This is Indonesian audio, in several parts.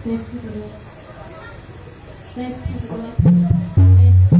tes dulu. Tes dulu. Tes.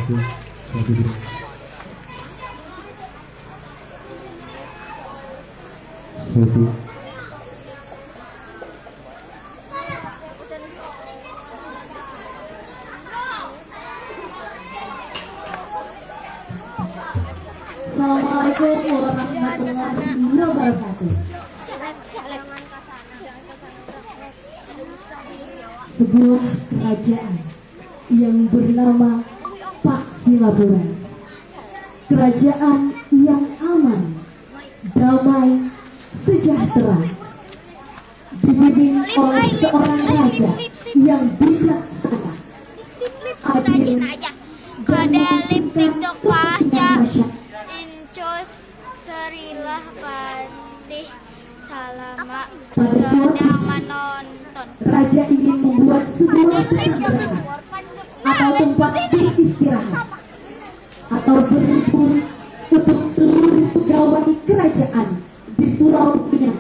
Assalamualaikum warahmatullahi wabarakatuh. Assalamualaikum warahmatullahi wabarakatuh. Sebuah kerajaan yang bernama Paksilaburan, kerajaan yang aman, damai, sejahtera, dipimpin oleh seorang raja yang bijaksana, adil, dan mementingkan kepentingan masyarakat. Pada suatu raja ingin membuat sebuah pesantren atau tempat beristirahat atau berlibur untuk seluruh pegawai kerajaan di Pulau Pinang.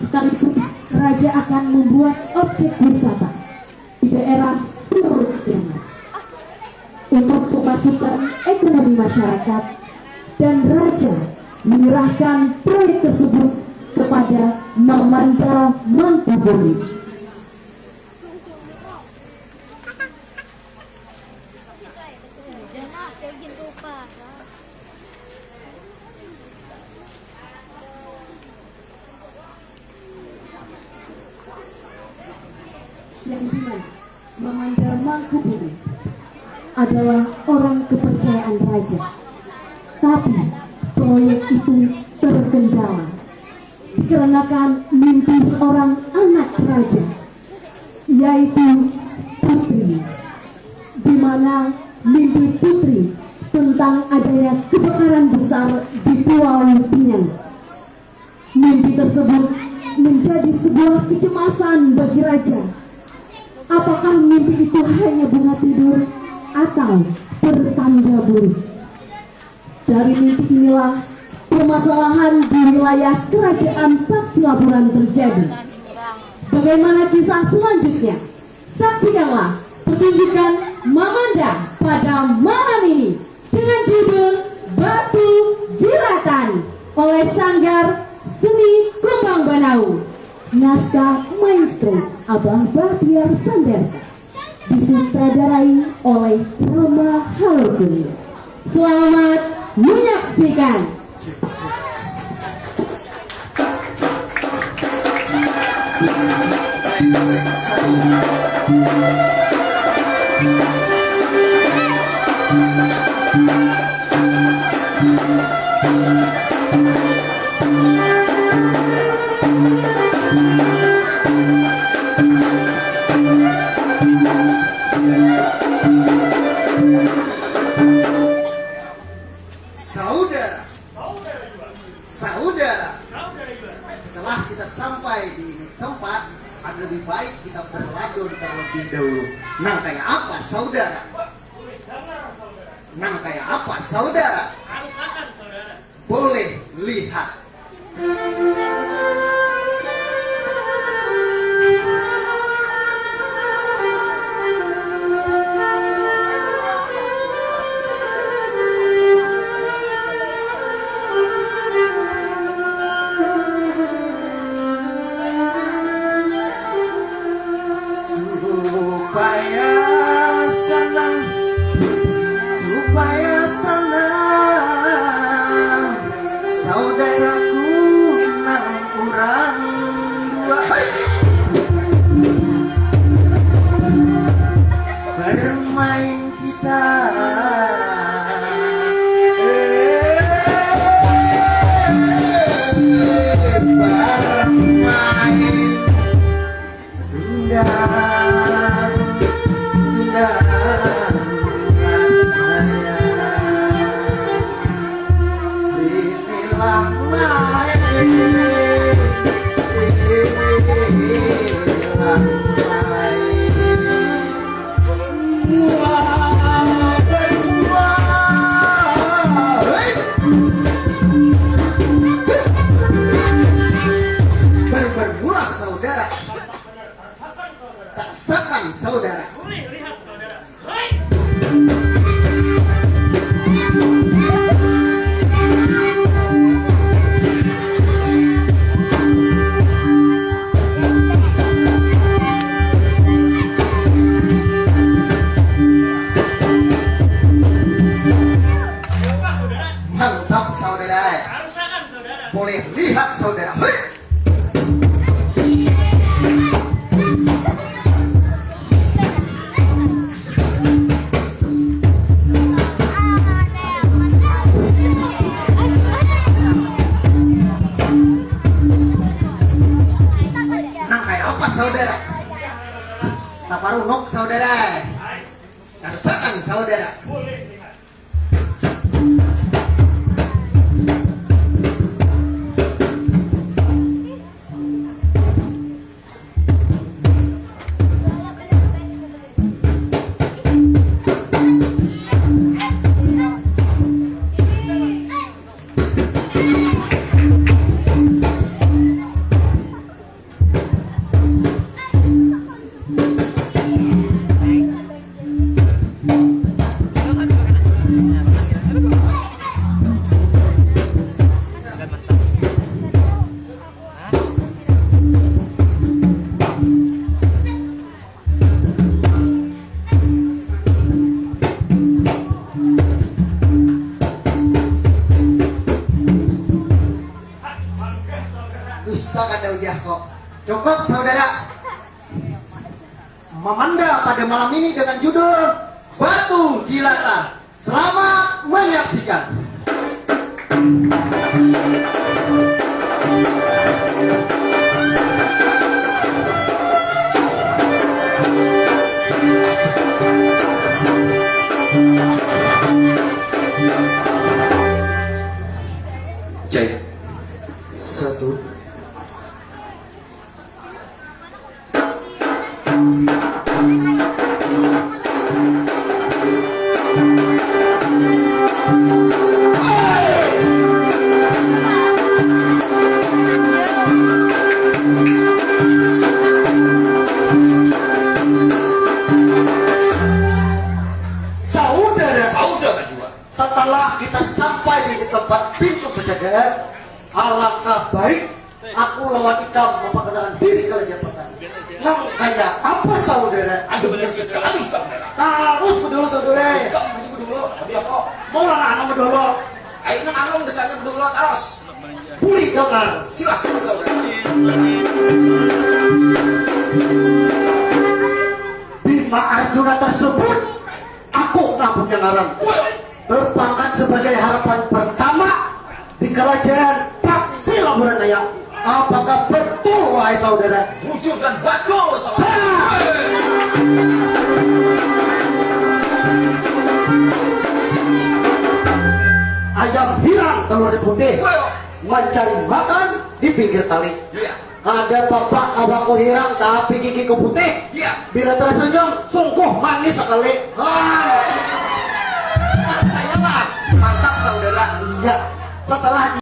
Sekaligus raja akan membuat objek wisata di daerah Pulau Pinang untuk pemasukan ekonomi masyarakat, dan raja menyerahkan proyek tersebut kepada Mamanda Mangkubumi. Yang dimana Mamanda Mangkubumi adalah orang kepercayaan raja, tapi proyek itu terkendala dikarenakan mimpi seorang anak raja, yaitu Putri, di mana mimpi Putri tentang adanya kebakaran besar di Pulau Pinang. Mimpi tersebut menjadi sebuah kecemasan bagi raja. Apakah mimpi itu hanya bunga tidur atau pertanda buruk? Dari mimpi inilah permasalahan di wilayah kerajaan Paksilaburan terjadi. Bagaimana kisah selanjutnya? Saksikanlah pertunjukan Mamanda pada malam ini dengan judul Batu Jilatan oleh Sanggar Seni Kumbang Banau. Naskah Maestro Abah Bahtiar Sanderka, disutradarai oleh Roma Halukuni. Selamat menyaksikan. Saudara, setelah kita sampai di tempat, ada lebih baik kita berladon terlebih dahulu. Nah, kayak apa saudara? Nah, kayak apa saudara? Boleh lihat. Supaya senang, saudaraku nang urang dua bermain kita. Bermain indah, indah. Mantap saudara. Boleh lihat saudara. Hei. Nang kayak apa saudara? Taparunok saudara. Karsakan saudara. Dusta kata ujah kok. Cukup saudara. Memanda pada malam ini dengan judul Batu Jilatan. Selamat menyaksikan. Cek. Satu. Saudara juga. Setelah kita sampai di tempat pintu penjagaan, alangkah baik aku lawan ikam memperkenalkan diri ke Raja Petani. Nang kayak apa saudara? Aduh benar sekali saudara. Harus berdulu saudara. Kamu ini berdulu. Dia kok. Mau lah anak berdulu. Ayo nang anong desanya berdulu terus. Pulih jangan. Silahkan saudara. Bima Arjuna tersebut, aku punya ngaran. Berpangkat sebagai harapan pertama di kerajaan Paksi Lamburanaya. Apakah betul wahai saudara? Jujur dan betul saudara. Ayam hilang telur putih mencari makan di pinggir tali. Ada bapak abangku hilang tapi gigiku putih. Bila tersenyum sungguh manis sekali. Saya lah mantap saudara. Iya. Setelah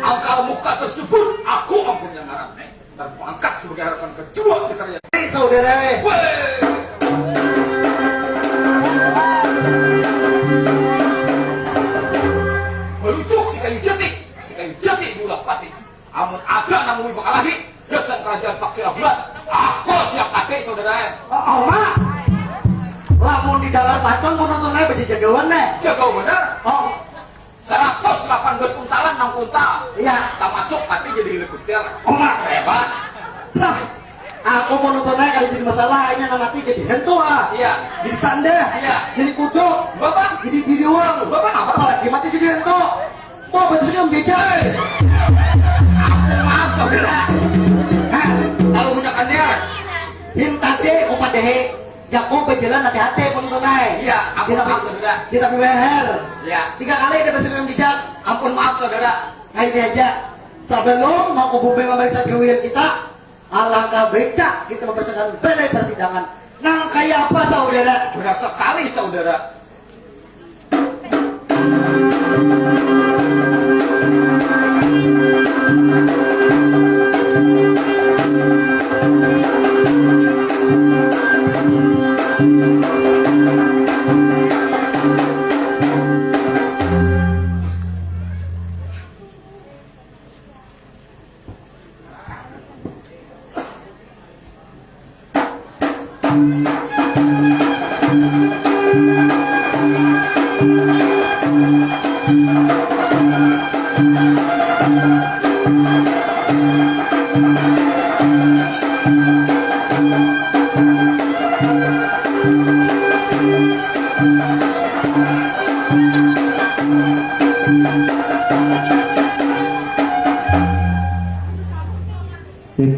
angka muka tersebut aku ampun yang harap terangkat sebagai harapan kedua di karya saudara. Melucuk si kayu jati diulah pati. Amun ada namun bakal lagi dasar kerajaan Paksi Lamburan. Aku siap pakai saudara. Oma lamun di dalam patung menonton aja baju jagawan deh. Jagawan bener? Oh 118 untalan 6 untal. Iya. Tak masuk tapi jadi helikopter. Oma hebat. Nah, aku mau nonton aja kali jadi masalah ini mati jadi hentu lah. Iya. Jadi sandeh. Iya. Jadi kuduk. Bapak. Jadi biduang. Bapak apa lagi mati jadi hentu. Tuh bentuknya menjejak. Maaf saudara. Hah? Kalau punya kandia. Hintade upadehe. Jago berjalan hati-hati penonton aja. Iya, ampun maaf saudara. Kita beber. Iya. 3 kali ada besok yang bijak. Ampun maaf saudara. Nah ini aja. Sebelum mau kubube memeriksa kewian kita, alangkah baiknya kita mempersiapkan balai persidangan. Nang kayak apa saudara? Benar sekali saudara.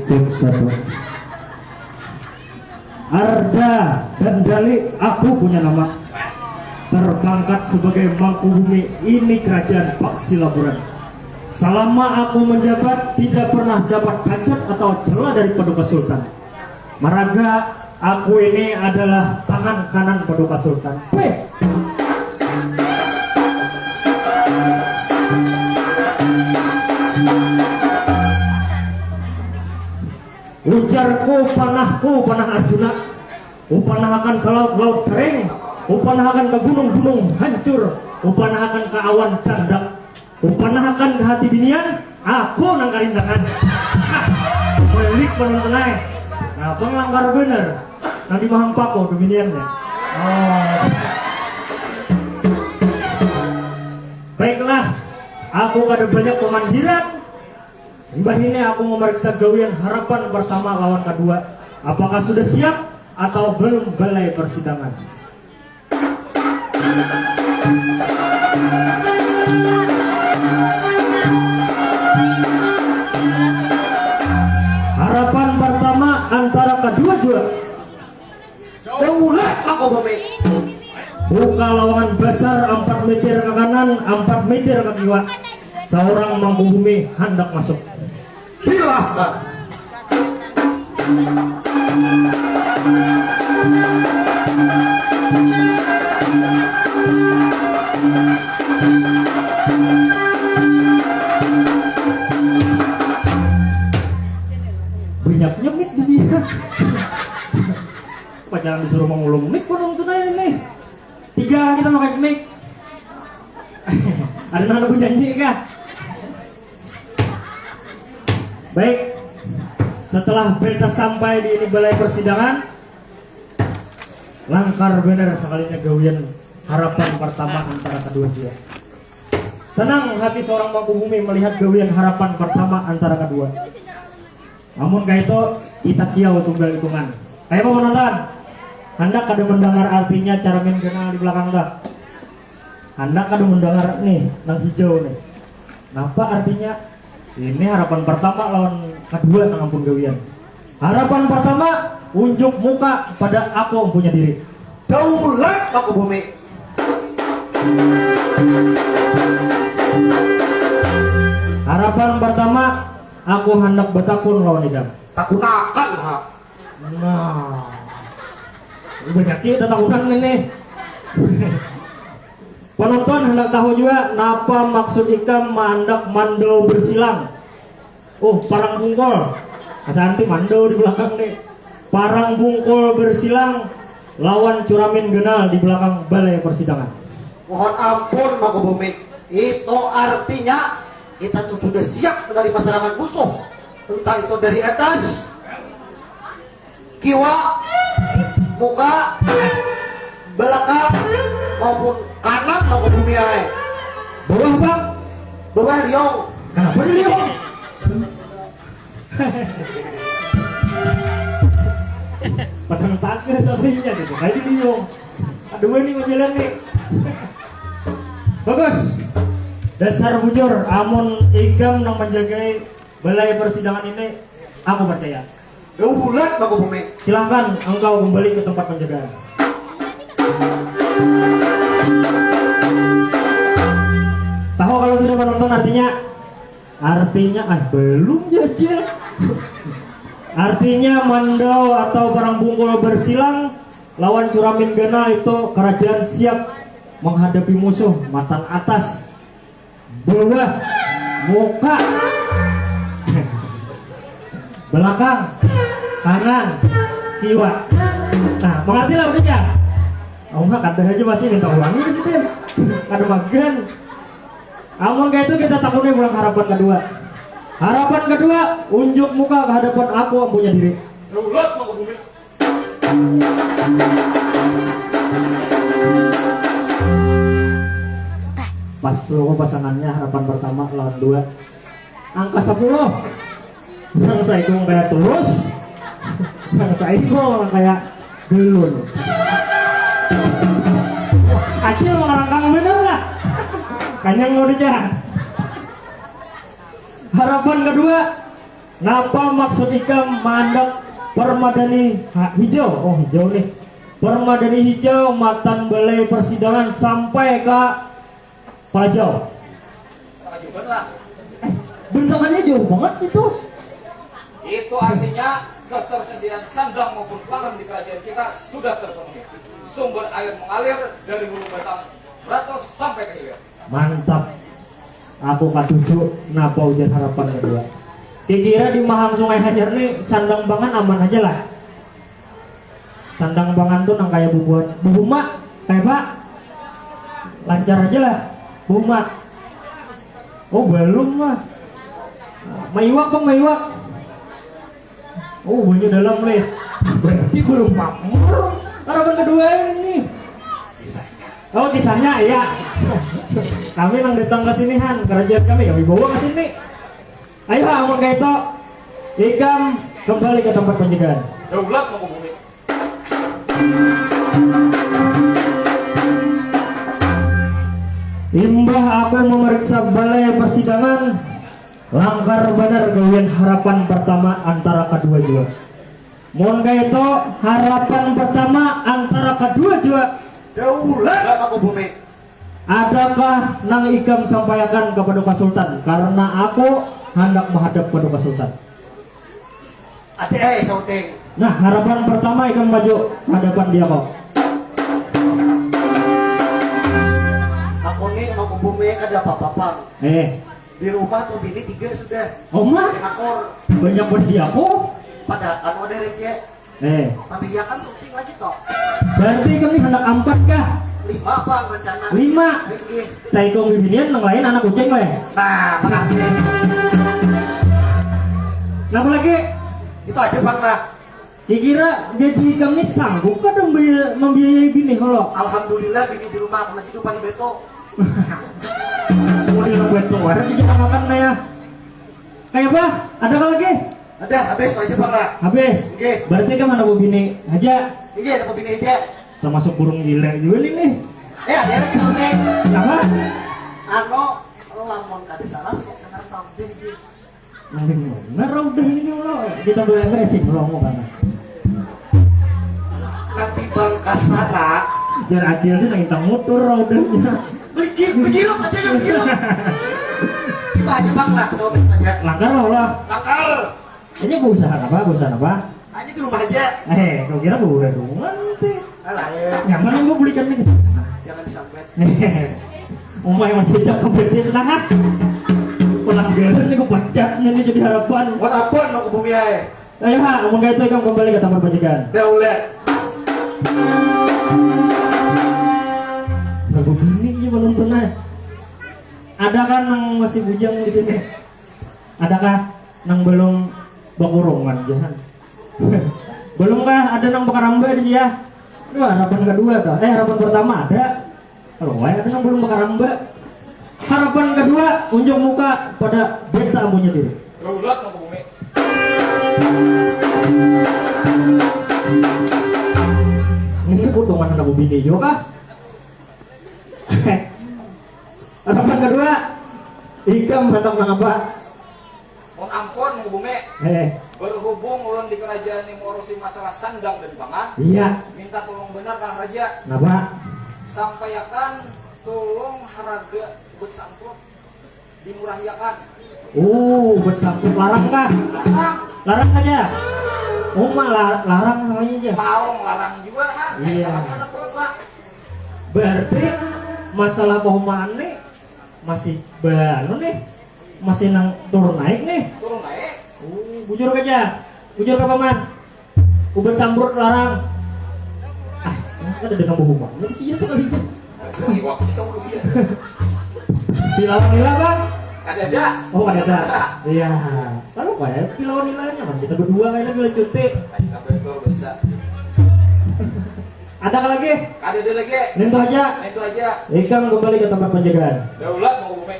Cek satu. Arda dan Dali, aku punya nama. Terpangkat sebagai Mangkubumi, ini kerajaan Paksilaburan. Selama aku menjabat, tidak pernah dapat cacat atau celah dari Paduka Sultan. Maraga, aku ini adalah tangan kanan Paduka Sultan. Weh. Ujarku, panah Arjuna. Upanahakan ke laut kering, upanahakan ke gunung-gunung hancur, upanahakan ke awan candak, upanahakan ke hati binian, aku nang karindangan. Balik penontonai. Nah, pengelanggar bener. Nanti maham pako ke biniannya. Oh. Baiklah, aku ada banyak pemandiran. Mbah ini aku memeriksa gawian harapan pertama lawan kedua. Apakah sudah siap atau belum balai persidangan? Harapan pertama antara kedua juara. Daulat Mangkubumi. Buka lawangan besar 4 meter ke kanan, 4 meter ke kiri. Seorang Mangkubumi hendak masuk. Silahkan. Banyak nyemik di sini. Apa jangan disuruh mengulung mic pun untuk ini. 3 kita pakai mic. Ada nana nyanyi kah? Baik, setelah beta sampai di ini balai persidangan, langkar benar sekalinya gawian harapan pertama antara kedua dia. Senang hati seorang Mangkubumi melihat gawian harapan pertama antara kedua. Namun kayak itu kita kiau tunggal hitungan. Kayak mau menonton? Hendak kada mendengar artinya cara main kenal di belakang dah. Hendak kada mendengar nih, nang hijau nih. Napa artinya? Ini harapan pertama lawan kedua nang ampun gawian. Harapan pertama, unjuk muka pada aku punya diri. Daulat Mangkubumi. Harapan pertama, aku hendak bertakun lawan idam. Takunakan ha. Nah, banyak kita takunan ini. Penonton hendak tahu juga napa maksud ikam mandak mando bersilang. Oh, parang bungkol. Asanti mando di belakang nih. Parang bungkol bersilang lawan curamin genal di belakang balai persidangan. Mohon ampun Mangkubumi. Itu artinya kita tuh sudah siap menerima serangan musuh. Entah itu dari atas, kiwa, muka, belakang maupun kanan Mangkubumi ae. Bawah bang, Bawah liong. kenapa di liong? Padang tangga soalnya gitu, kayak di liong. Aduh ini mau jalan nih. Bagus. Dasar bujur, amun ikam nang menjagai balai persidangan ini, aku percaya. Daulat Mangkubumi. Silahkan engkau kembali ke tempat penjagaan. Tahu kalau sudah menonton artinya? Artinya belum jajil. Artinya mandau atau parang bungkul bersilang lawan curamin gana itu kerajaan siap menghadapi musuh. Matan atas, bawah, muka, belakang, kanan, kiwa. Nah, mengertilah udah ya? Oh enggak, kata aja masih minta uangnya di situ. Kada bagian. Amun kayak itu kita takutnya pulang harapan kedua. Harapan kedua, unjuk muka ke hadapan aku yang punya diri. Daulat Mangkubumi. Pas lo pasangannya harapan pertama lawan 2. Angka 10. Yang saya itu kayak tulus. Yang saya itu kayak gelun. Acil mengarangkan bener lah. Kanyang mau dijahat. Harapan kedua, ngapa maksud ikam mandak permadani hijau? Oh hijau nih. Permadani hijau matan balai persidangan sampai ke Palajau. Kejuban lah. Bentangannya jauh banget itu. Itu artinya ketersediaan sandang maupun pangan di kerajaan kita sudah terpenuhi. Sumber air mengalir dari hulu batang Beratos sampai ke hilir. Mantap. Aku katuju napa ujian harapan kedua. Kira di Mahang Sungai Hajar nih sandang bangan aman aja lah. Sandang bangan tuh nang kayak buhuma, kayak pak. Lancar aja lah, buhuma. Oh belum lah. Maiwak bang, maiwak. Oh banyak dalam leh. Berarti belum makmur. Harapan kedua ini. Oh kisahnya ya. Kami nang datang ke sini Han, kerajaan kami bawa ke sini. Ayo amun kayak itu, ikam kembali ke tempat penjagaan. Daulat mau bumi. Imbah aku memeriksa balai persidangan, langkar benar gawian harapan pertama antara kedua jua. Mohon kayak itu harapan pertama antara kedua jua. Daulat mau bumi. Adakah nang ikam sampaikan kepada Pak Sultan? Karena aku hendak menghadap kepada Pak Sultan. Ade sauting. Nah harapan pertama ikam maju hadapan dia kok. Aku nih mau ke bumi kada apa-apa. Di rumah tuh bini 3 sudah. Oma Akor banyak buat dia aku. pada anu ada reje. Tapi ya kan syuting lagi toh. Berarti kami hendak 4 kah? 5 bang rencana. 5. Nggih. Saya ikut bibinian yang lain anak kucing lah. Nah, makasih. Kenapa lagi? Itu aja bang lah. Kira gaji kami sanggup kan membiayai bini kalau? Alhamdulillah bini di rumah aku lagi lupa di beto. Mau di buat keluar di kita makan lah ya. Kayak apa? Ada kah lagi? Ada habis aja bang lah. Habis. Oke. Berarti kan mana bu bini aja. Iya ada bini aja. Termasuk burung gile juga nih. Ada lagi syuting. Apa? Ano lamun kada salah sih dengar tampil iki. Bener udah ini lo. Kita boleh racing lo mau kan. Nanti bang kasara. Jangan acil tuh nang motor rodanya. Begini aja ya begini. Itu aja bang lah syuting aja. Langgar lah. Nakal. Ini usaha apa? Usaha apa? Aja di rumah aja. Kau kira gue udah rumah nanti. Alah ya. Nyaman yang gue belikan nih. Jangan disampai. Umay yang dijak ke BT senang pelanggaran nih gue pacaknya nih jadi harapan. Buat apa lo ke bumi aja? Ayo ha, ngomong kayak itu kamu kembali ke tempat penjagaan. Daulat. Lagu bini aja belum pernah. Adakah nang masih bujang di sini? Adakah nang belum bakurungan jahan? Belumkah ada nang bakaramba di sini ya? Aduh, harapan kedua tuh. Harapan pertama ada. Kalau ada nang belum bakaramba. Harapan kedua unjuk muka pada beta ampunya diri. Daulat mau bumi. Ini potongan anak bini juga. Harapan kedua, ikam hendak apa? Mohon ampun mau bumi. Berhubung ulun di kerajaan ini ngurusi masalah sandang dan pangan. Iya. Minta tolong benar Kang Raja. Kenapa? Sampaikan tolong harga bersangkut dimurahyakan. Bersangkut larang kah? Larang, Larang aja. Larang namanya aja. mau larang juga kan? Iya. Ada apa? Berarti masalah perumahan nih masih baru nih, masih nang turun naik nih. Turun naik. Bujur aja, bujur ke paman. Uber sambrut larang. Ada dengan perumahan. Jadi sih sekali itu. Aduh, waktu bisa udah dia. Pilauan nila bang? Ada. Oh ada. Iya. Lalu apa ya? Pilauan nilainya bang. Kita berdua kayaknya bila cuti. Apa itu bisa? Ada apa lagi? Ada lagi. Nentu aja. Itu aja. Ikam kembali ke tempat penjagaan. Daulat mau bumi.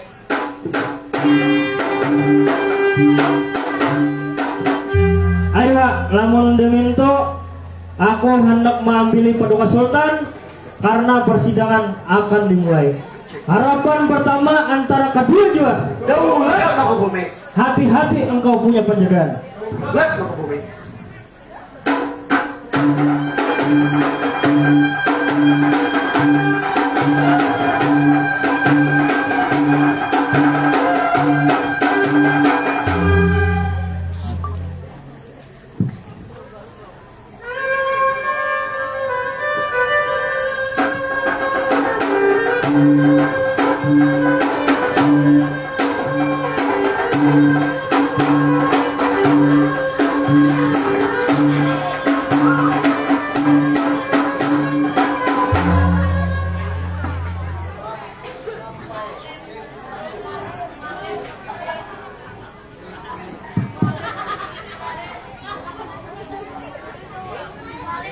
Ayo lamun deminto aku hendak mengambil paduka sultan karena persidangan akan dimulai. Harapan pertama antara kedua jiwa. Daulat Mangkubumi. Hati-hati engkau punya penjagaan. Daulat Mangkubumi.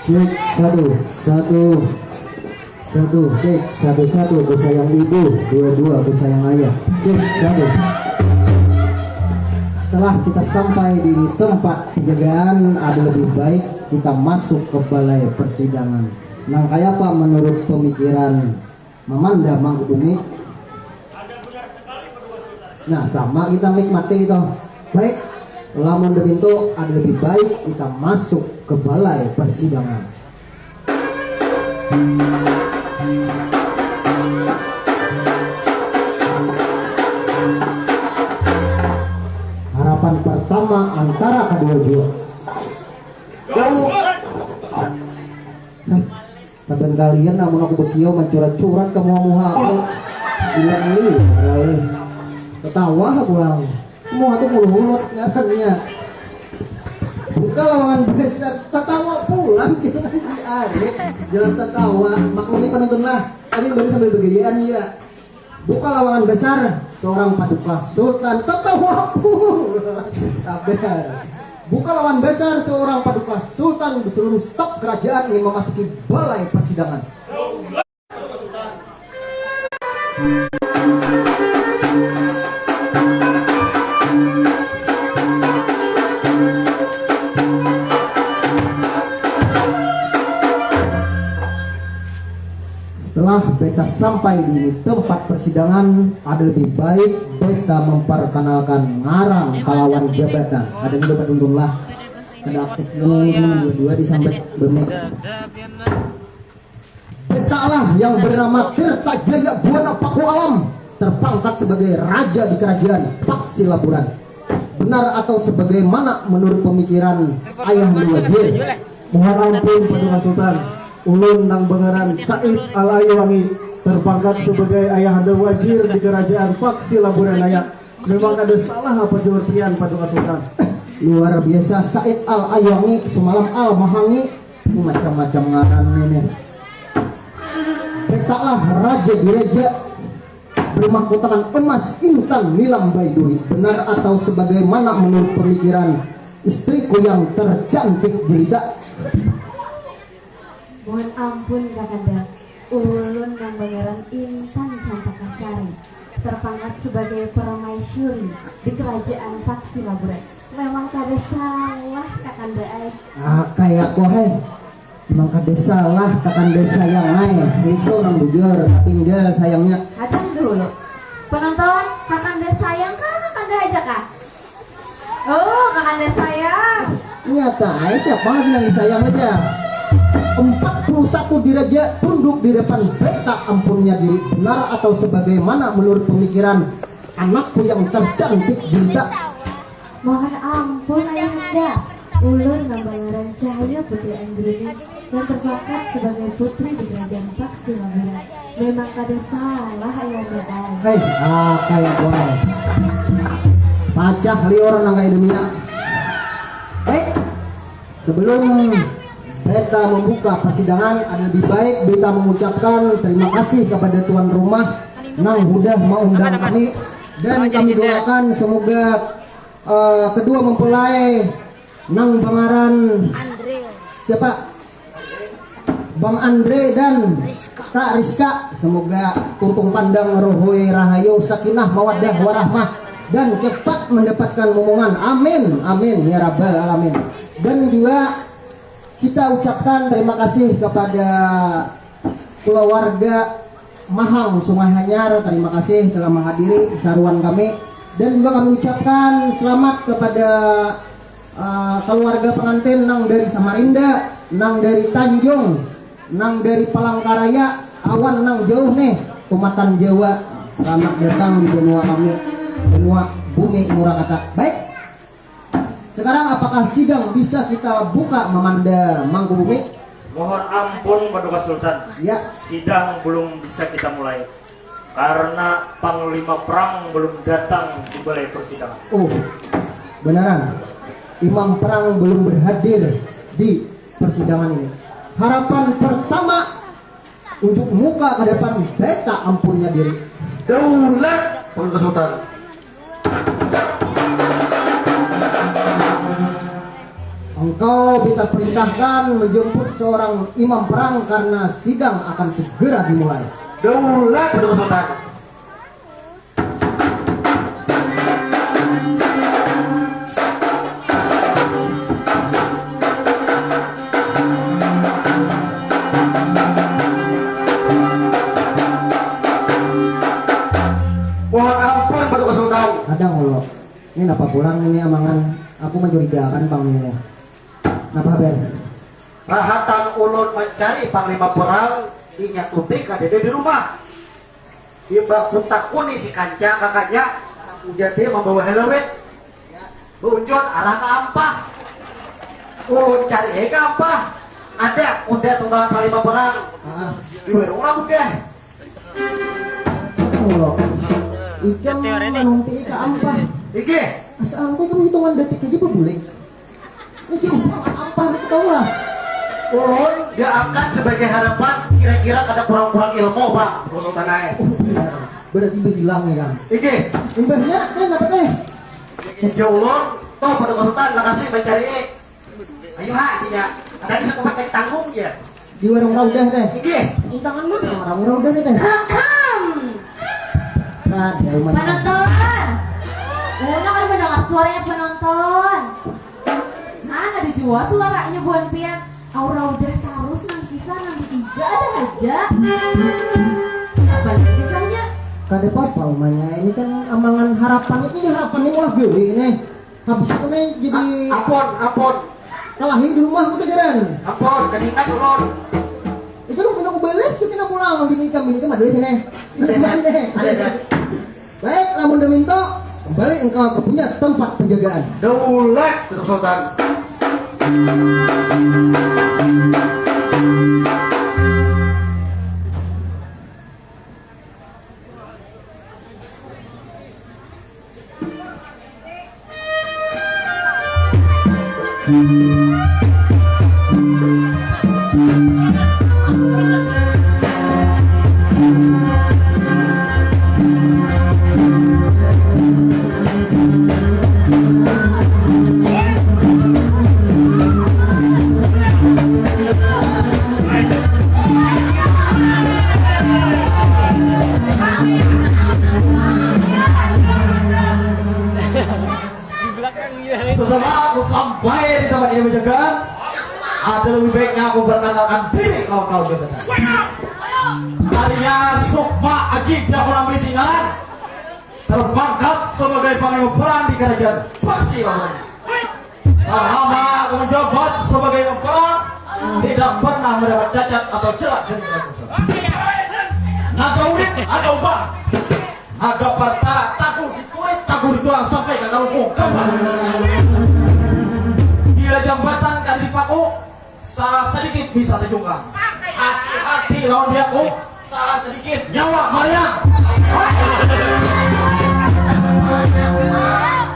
Cek satu cek satu bersayang ibu, dua bersayang ayah. Cek satu. Setelah kita sampai di tempat penjagaan, ada lebih baik kita masuk ke balai persidangan. Nang kaya apa menurut pemikiran Mamanda Mangkubumi? Nah sama kita nikmati itu. Baik, lamun depintu ada lebih baik kita masuk ke balai persidangan. Harapan pertama antara kedua jiwa. Saben kalian namun aku bekio mencurat-curat ke muha aku. Bilang ini, ketawa aku lang. Muha tuh mulut ngarannya. Buka lawangan besar, tertawa pulang kita di adik. Jangan tertawa, maklumi penonton lah. Kami baru sambil bergayaan ya. Buka lawangan besar, seorang paduka sultan tertawa pulang. Sabar. Buka lawan besar, seorang paduka sultan seluruh staf kerajaan ingin memasuki balai persidangan. Setelah beta sampai di tempat persidangan, ada lebih baik beta memperkenalkan ngarang kalawan jabatan. Ada yang dapat untung lah. Ada aktif dua disambut bemek. Beta lah yang bernama Tirta Jaya Buana Paku Alam, terpangkat sebagai raja di kerajaan Paksi Laburan. Benar atau sebagaimana menurut pemikiran Ayah Wajir? Mohon ampun Paduka Sultan. Ulun nang bengaran Said Al-Aywangi, terpangkat sebagai ayahanda wajir di kerajaan Paksi Laburan Raya. Memang ada salah apa jawaban Paduka Sultan? Luar biasa, Said Al-Aywangi semalam Al-Mahangi. Ini macam-macam ngaran ini. Betalah raja di reja bermahkotakan emas intan nilam baiduri. Benar atau sebagaimana menurut pemikiran istriku yang tercantik jelita? Mohon ampun Kakanda, ulun nang Pangeran Intan Campakasari, terpangkat sebagai permaisuri di kerajaan Paksi Laburan. Memang kada salah Kakanda ai. Kayak kohe. Memang kada salah Kakanda sayang ai. Itu nang bujur tinggal sayangnya. Adang dulu. Penonton, Kakanda sayang kah? Kakanda aja kah? Oh, Kakanda sayang. Nyata ai siapa lagi yang disayang aja. 41 diraja tunduk di depan beta ampunnya diri. Benar atau sebagaimana menurut pemikiran anakku yang tercantik jelita? Mohon ampun Ayahanda, ulun Nambangaran Cahaya Putri Anggrini yang terpangkat sebagai putri di kerajaan Paksi Laburan. Memang kada salah Ayahanda. Hei, kayak boy. Pacah lior nang kayak deminya. Baik, sebelum beta membuka persidangan, ada lebih baik beta mengucapkan terima kasih kepada tuan rumah nang sudah mengundang kami, dan kami doakan semoga kedua mempelai nang Bangaran siapa? Bang Andre dan Kak Rizka, semoga tuntung pandang rohoi rahayu sakinah mawaddah warahmah dan cepat mendapatkan momongan. Amin, amin ya rabbal alamin. Dan juga kita ucapkan terima kasih kepada keluarga Mahang Sungai Hanyar, terima kasih telah menghadiri saruan kami. Dan juga kami ucapkan selamat kepada keluarga pengantin nang dari Samarinda, nang dari Tanjung, nang dari Palangkaraya, awan nang jauh nih, Tumatan Jawa. Selamat datang di benua kami, benua bumi Murakata. Baik, sekarang apakah sidang bisa kita buka Memanda Mangkubumi? Mohon ampun Paduka Sultan, Ya, sidang belum bisa kita mulai karena Panglima Perang belum datang di balai persidangan. oh beneran, Imam Perang belum berhadir di persidangan ini. Harapan pertama, unjuk muka ke depan beta ampunnya diri. Daulat Paduka Sultan. Engkau kita perintahkan menjemput seorang imam perang karena sidang akan segera dimulai. Daulat Paduka Sultan. Mohon ampun Paduka Sultan. Kadang Allah, ini napa pulang ini amangan? Aku mencurigakan panglima. Napa kabar? Rahatan ulun mencari Panglima Perang ingat uti kadede di rumah. Iba kuntakuni si kancang kakaknya ujati membawa helawet. Unjun arah ke Ampah. Ulun cari ke Ampah. Ada udah tunggangan Panglima Perang. Di warung lah udah. Allah, ikan nanti ke ampah. Iki Asa angko kamu hitungan detik aja boleh. Ini cuma ampah itu tahu lah. ulun dia akan sebagai harapan kira-kira ada kurang-kurang ilmu Pak Sultan ae. Berarti berhilang ya kan? Iki Imbahnya kan apa teh? hijau ulun toh pada Sultan makasih mencari. Ayo ha intinya. Ada di satu tempat naik tanggung ya. Di warung raudah teh. Iki Di tangan mana? Warung raudah nih teh. Kan, ya lumayan. Penonton, Una kan mendengar suaranya penonton. Nah, nggak dijual suaranya buan pian. Aura udah terus nang kisah nanti tiga ada aja. Balik kisahnya. Kade apa umanya ini kan amangan harapan ini harapan ini ulah gue ini. Habis itu nih jadi ampun kalahi di rumah aku kejaran. ampun kedingan ulun. Itu lu pindah beles kita pulang gini kami ini mah dulu sini. Ini kemana deh? Ada. Baik, lamun deminto kembali engkau ke punya tempat penjagaan. Daulat Paduka Sultan. Setelah aku sampai di tempat ini penjagaan, ada lebih baiknya aku perkenalkan diri kau jabatan. Harinya Sukma Aji tidak pernah beri singgaran, terpangkat sebagai panglima perang di kerajaan Paksi Laburan. Selama aku menjabat sebagai panglima perang, tidak pernah mendapat cacat atau celah dari keputusan. Naga ulit ada ubah, naga pertara takut ditulis, takut dituang sampai ke kalungku kembali. Bila jambatan kan dipaku, salah sedikit bisa terjungkang. Hati-hati lawan dia ku, salah sedikit nyawa melayang.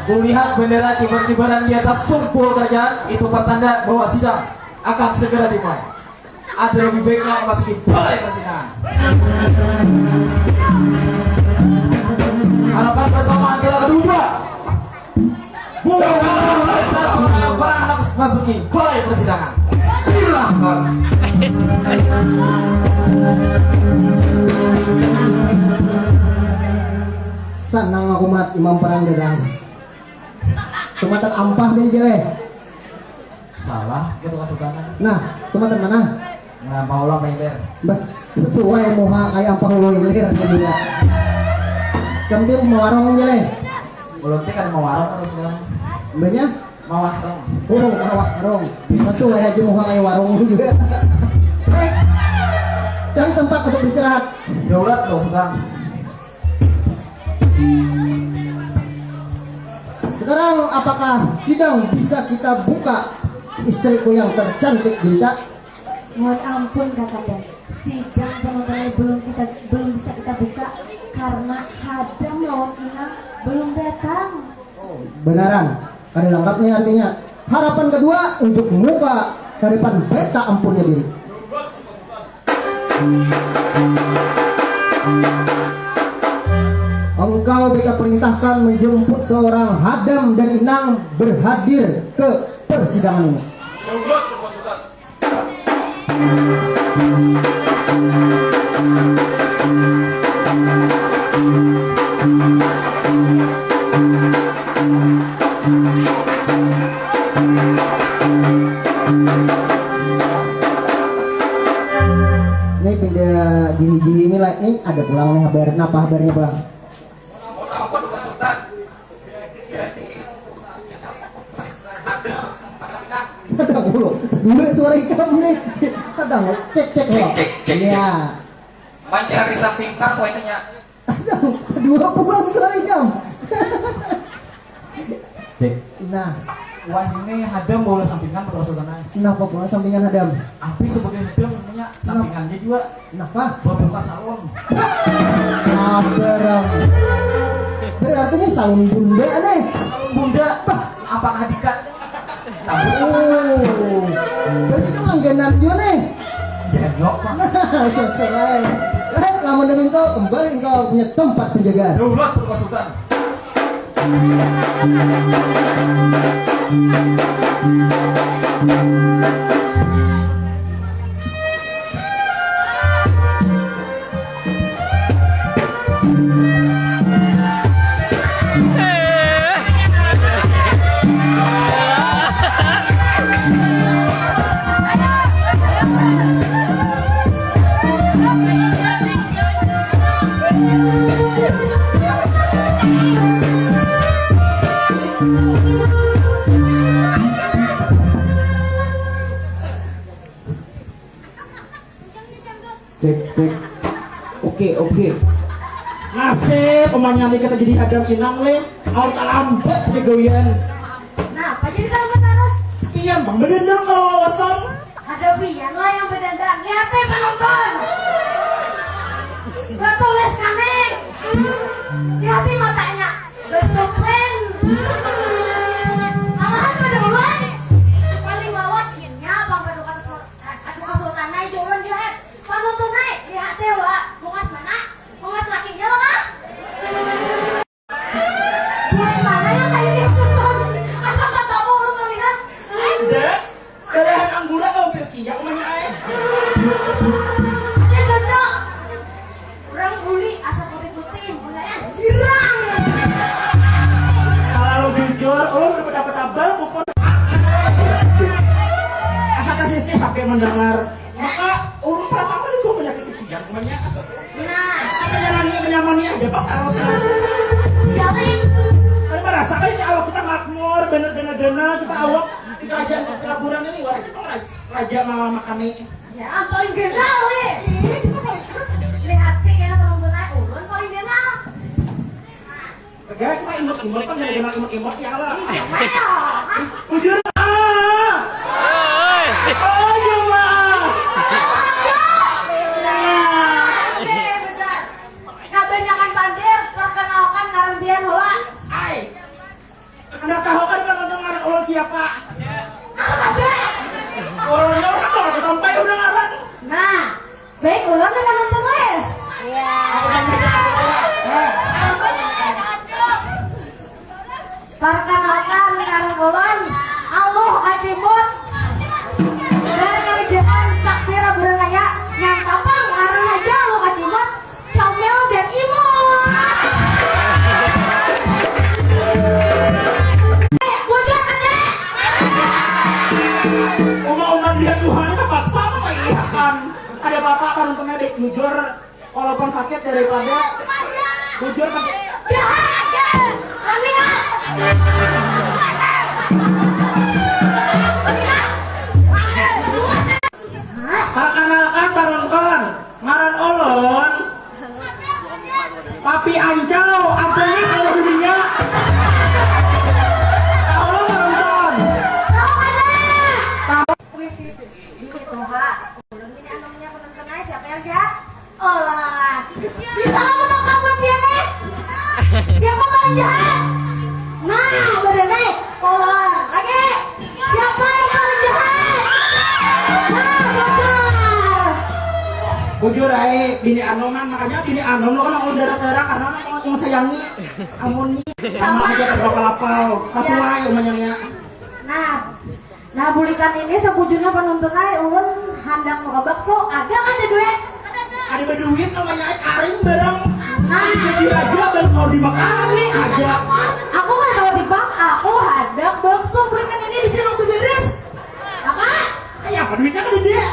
Kulihat bendera kibar-kibaran di atas sumpul kerajaan, itu pertanda bahwa sidang akan segera dimulai. Ada lebih baiknya memasuki balai persidangan. Harapan pertama adalah kedua. Bukan seorang perang anak masuki balai persidangan. Silakan. Sanang aku mat imam perang jagaan. Tumatan ampah dan jelek. Salah gitu kesultanan. Nah, tumatan mana? Ngapa Allah member? Mbah, sesuai muha kayak apa lu ilir juga. Kemudian mau warung aja leh. Belum kan mau warung terus kan. Banyak Mau warung. oh warung. Sesuai aja muha kayak warung juga. Cari tempat untuk beristirahat. Daulat loh sekarang. Sekarang apakah sidang bisa kita buka istriku yang tercantik jelita? Mohon ampun Kakanda, sidang penontonnya belum bisa kita buka karena Hadam lawan Inang belum datang. Benaran, ada lengkap nih artinya. Harapan kedua untuk muka ke depan beta ampunnya diri. Engkau beta perintahkan menjemput seorang Hadam dan Inang berhadir ke persidangan ini. Nurut Purba Sultan. Ini pindah jihi-jihi ini lah, ini ada pulang nih habar, apa habarnya pulang? Mohon ampun Purba Sultan. Jadi ada macam nak. Kadang dulu suara ikam nih, kadang cek loh. Cek. Iya, Mencari sampingkan poinnya. kadang dua pulang suara ikam. Cek. Nah, Wah ini Hadam boleh sampingan Purba Sultan. kenapa pulang sampingan Hadam? Api sebagai Hadam semuanya sampingannya juga Kenapa? berbuka salon. Sabar. Berarti ini salon bunda nih. Bunda, apakah Dika? Tabus Oh, berarti kan langganan juga nih. jenok pak. Nah, selesai. Kamu demi kau kembali kau punya tempat penjagaan. Daulat Purba Sultan. Cek. Oke. Nasib pemainnya kita jadi Hadam Inang le, harus lambat kegawian. Nah, apa jadi tahu terus? Iya, bang bener kalau wawasan. Ada Bian lah yang berdendang. Lihatnya penonton. Gak tulis kaneng. Lihati matanya. Besokren. Malahan pada ulan. Paling bawah innya bang Paduka Sultan naik jualan lihat. Penonton naik. Lihatnya wak. Bungas mana? Bungas lakinya loh kah? Bungas mana yang kayak dia penonton? Asal gak tau lu melihat. Dek, kalian anggura hampir siang menyaik. Ada cocok. Kurang buli asal putih-putih. Punyanya girang. Kalau jujur, udah dapat abal pukul. Asal kasih sih pakai mendengar. Maka ulun perasaan tadi semua penyakit ketiga namanya. Nah, Sampai jalannya kenyamannya ada pak kalau sekarang. yakin. Kalian merasa kan ini awak kita makmur, bener-bener kita awak kita aja selaburan ini wah kita raja mama makan nih. Ya, paling genal nih. Lihat kayaknya penonton naik ulun paling genal. Gak kita imut-imut kan jadi kenal imut-imut ya lah. Iya, mah. Ujur ah. Oh iya mah. Oke, benar. Kabar jangan pandir, perkenalkan ngaran biar hola. Ai. Anda tahu kan kalau dengar ulun siapa? Kabar. Ulunnya udah kalau ketompai udah ngaran. Nah, baik ulun udah nonton gue. Perkenalkan ngaran ulun, Aluh Kacimut. Dari kerajaan Paksira Buraya yang tampang ngaran aja Aluh Kacimut, comel dan imut. Bocor aja. Uma-uma lihat Tuhan kita paksa mengiyakan. Ada bapak penontonnya deh jujur, walaupun sakit daripada jujur kan. Perkenalkan penonton, ngaran ulun Papi Ancau, ampuni kalau dunia. Halo penonton. Siapa paling jahat? Nah, berenai kolor lagi. Siapa yang paling jahat? Nah, benar. Bujur ae, bini anoman, makanya bini anom lo kan aku darah-darah karena aku sayangi amuni sama aja terbawa-lapau kasulai umanya nya. Nah bulikan ini sebujurnya penuntun aja ulun handang mau bakso ada kan ada duit? Ada berduit namanya aring bareng. Nah Jadi aja dan kalau dimakan nih aja. aku kan kalau di bank aku handang bakso bulikan ini di sini beres. Apa? Ya apa duitnya kan di dia.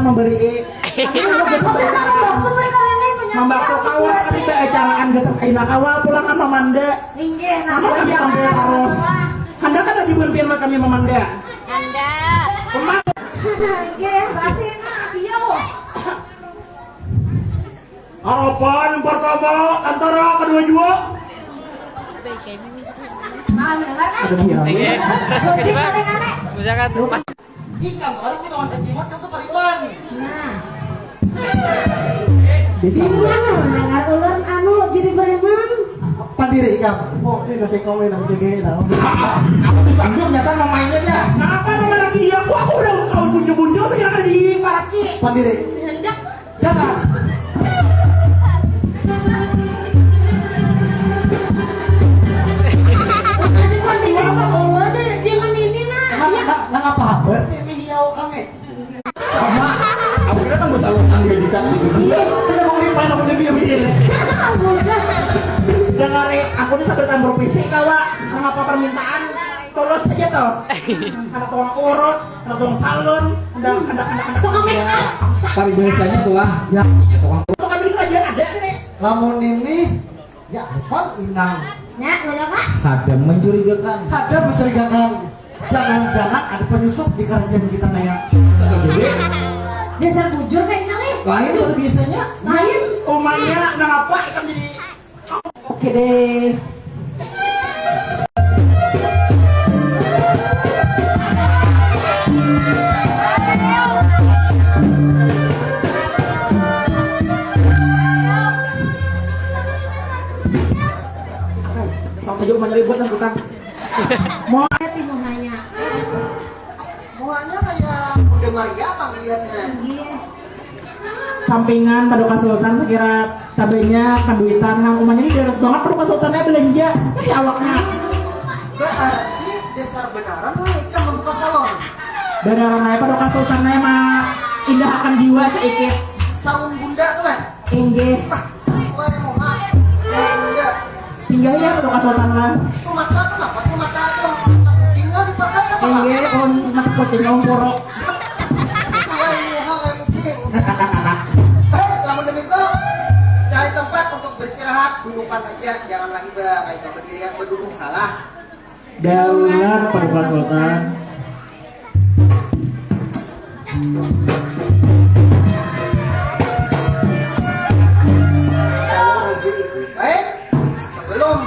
Memberi membakso kawal kan tidak acaraan gesek aina kawal pulang kan memanda nama kami tampil terus Anda kan lagi berpikir kami memanda Anda harapan pertama antara kedua jua Ikan kali kita orang kecimat kan tuh pariban. dengar ulun anu jadi preman. Pandiri ikan. Oh, ini nasi komen aku jaga. aku bisa ambil nyata memainnya ya kenapa nama lagi dia aku udah kau bunyo-bunyo segera kan di paraki Pandiri. Hendak Jangan. dengan ini Nang apa? Berarti ini hiau kami. sama aku kira kan bisa ambil dikasih Kita mau limpahin aku lebih begini. jangan aku ini sambil tambah fisik kawa mengapa permintaan tulus aja toh ada tukang urut ada tukang salon ada Tapi biasanya tuh lah. Ya, tukang beli kerajaan ada nih lamun ini ya Evan inang. Ya, udah Kak. Ada mencurigakan. Ada mencurigakan. Jangan-jangan ada penyusup di kerajaan kita naya. Dasar bujur kayak ini. Lain tuh biasanya. Lain. umanya kenapa ikan jadi oke deh sama aja umanya ribut dan tukang mau Timur nanya. Muanya kayak Bunda Maria panggilannya. Iya. sampingan Paduka Sultan sekira tabenya kanduitan hang umanya ini deres banget Paduka Sultannya belanja di awaknya Berarti dasar benaran mereka membuka salon. beneran aja Paduka Sultannya mah indah akan jiwa seikit Saung bunda tuh kan? inggih Sesuai yang mau mak. Bunda. singgah ya Paduka Sultan lah Tuh mata kenapa? Tuh mata tuh mata kucing nggak dipakai apa? inggih on mati kucing om purok Sesuai muka kayak kucing. Lamun demi itu cari tempat untuk beristirahat. dudukan aja, jangan lagi kayak berdirian berduduk kalah. Daulat Paduka Sultan. Baik, sebelum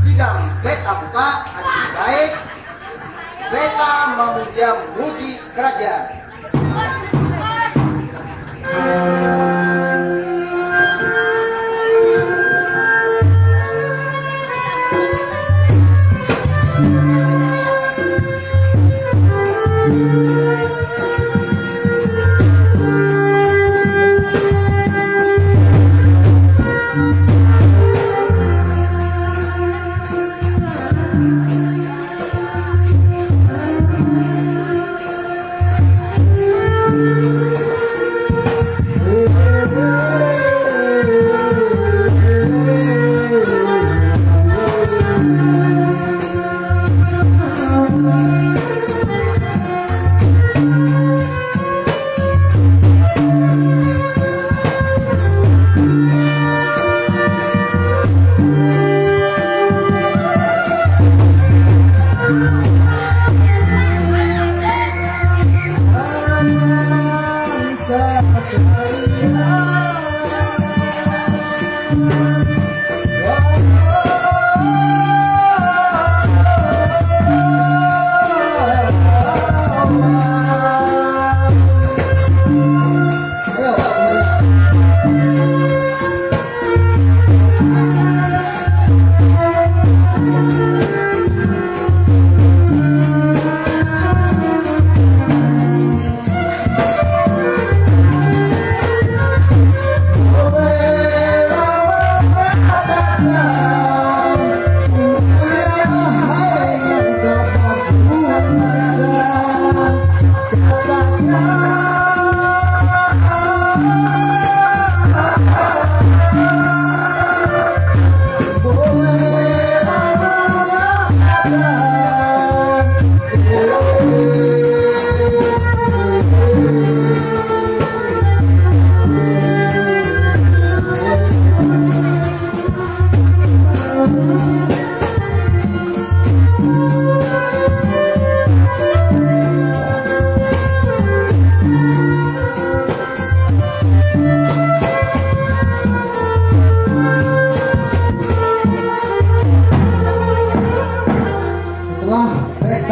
sidang beta buka, ada yang baik beta memuji kerajaan.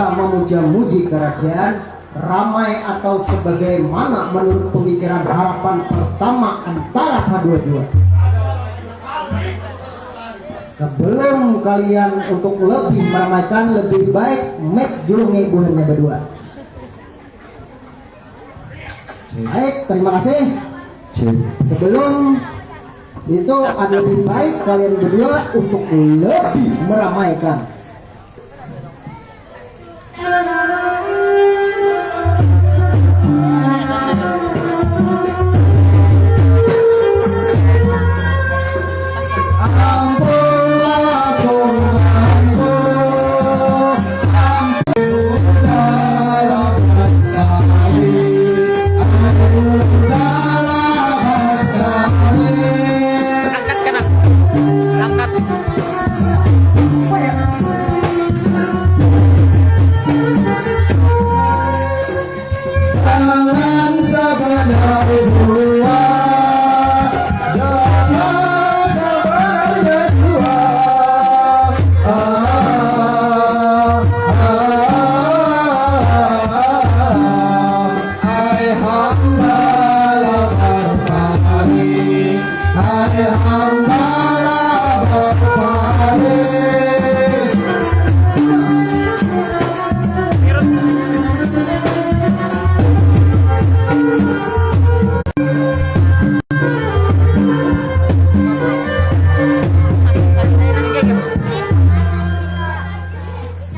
Memuja-muji kerajaan, ramai atau sebagaimana menurut pemikiran harapan pertama antara kedua-dua. Sebelum kalian untuk lebih meramaikan, lebih baik make dulu ngebuhannya berdua. Baik, terima kasih. Sebelum itu ada lebih baik kalian berdua untuk lebih meramaikan.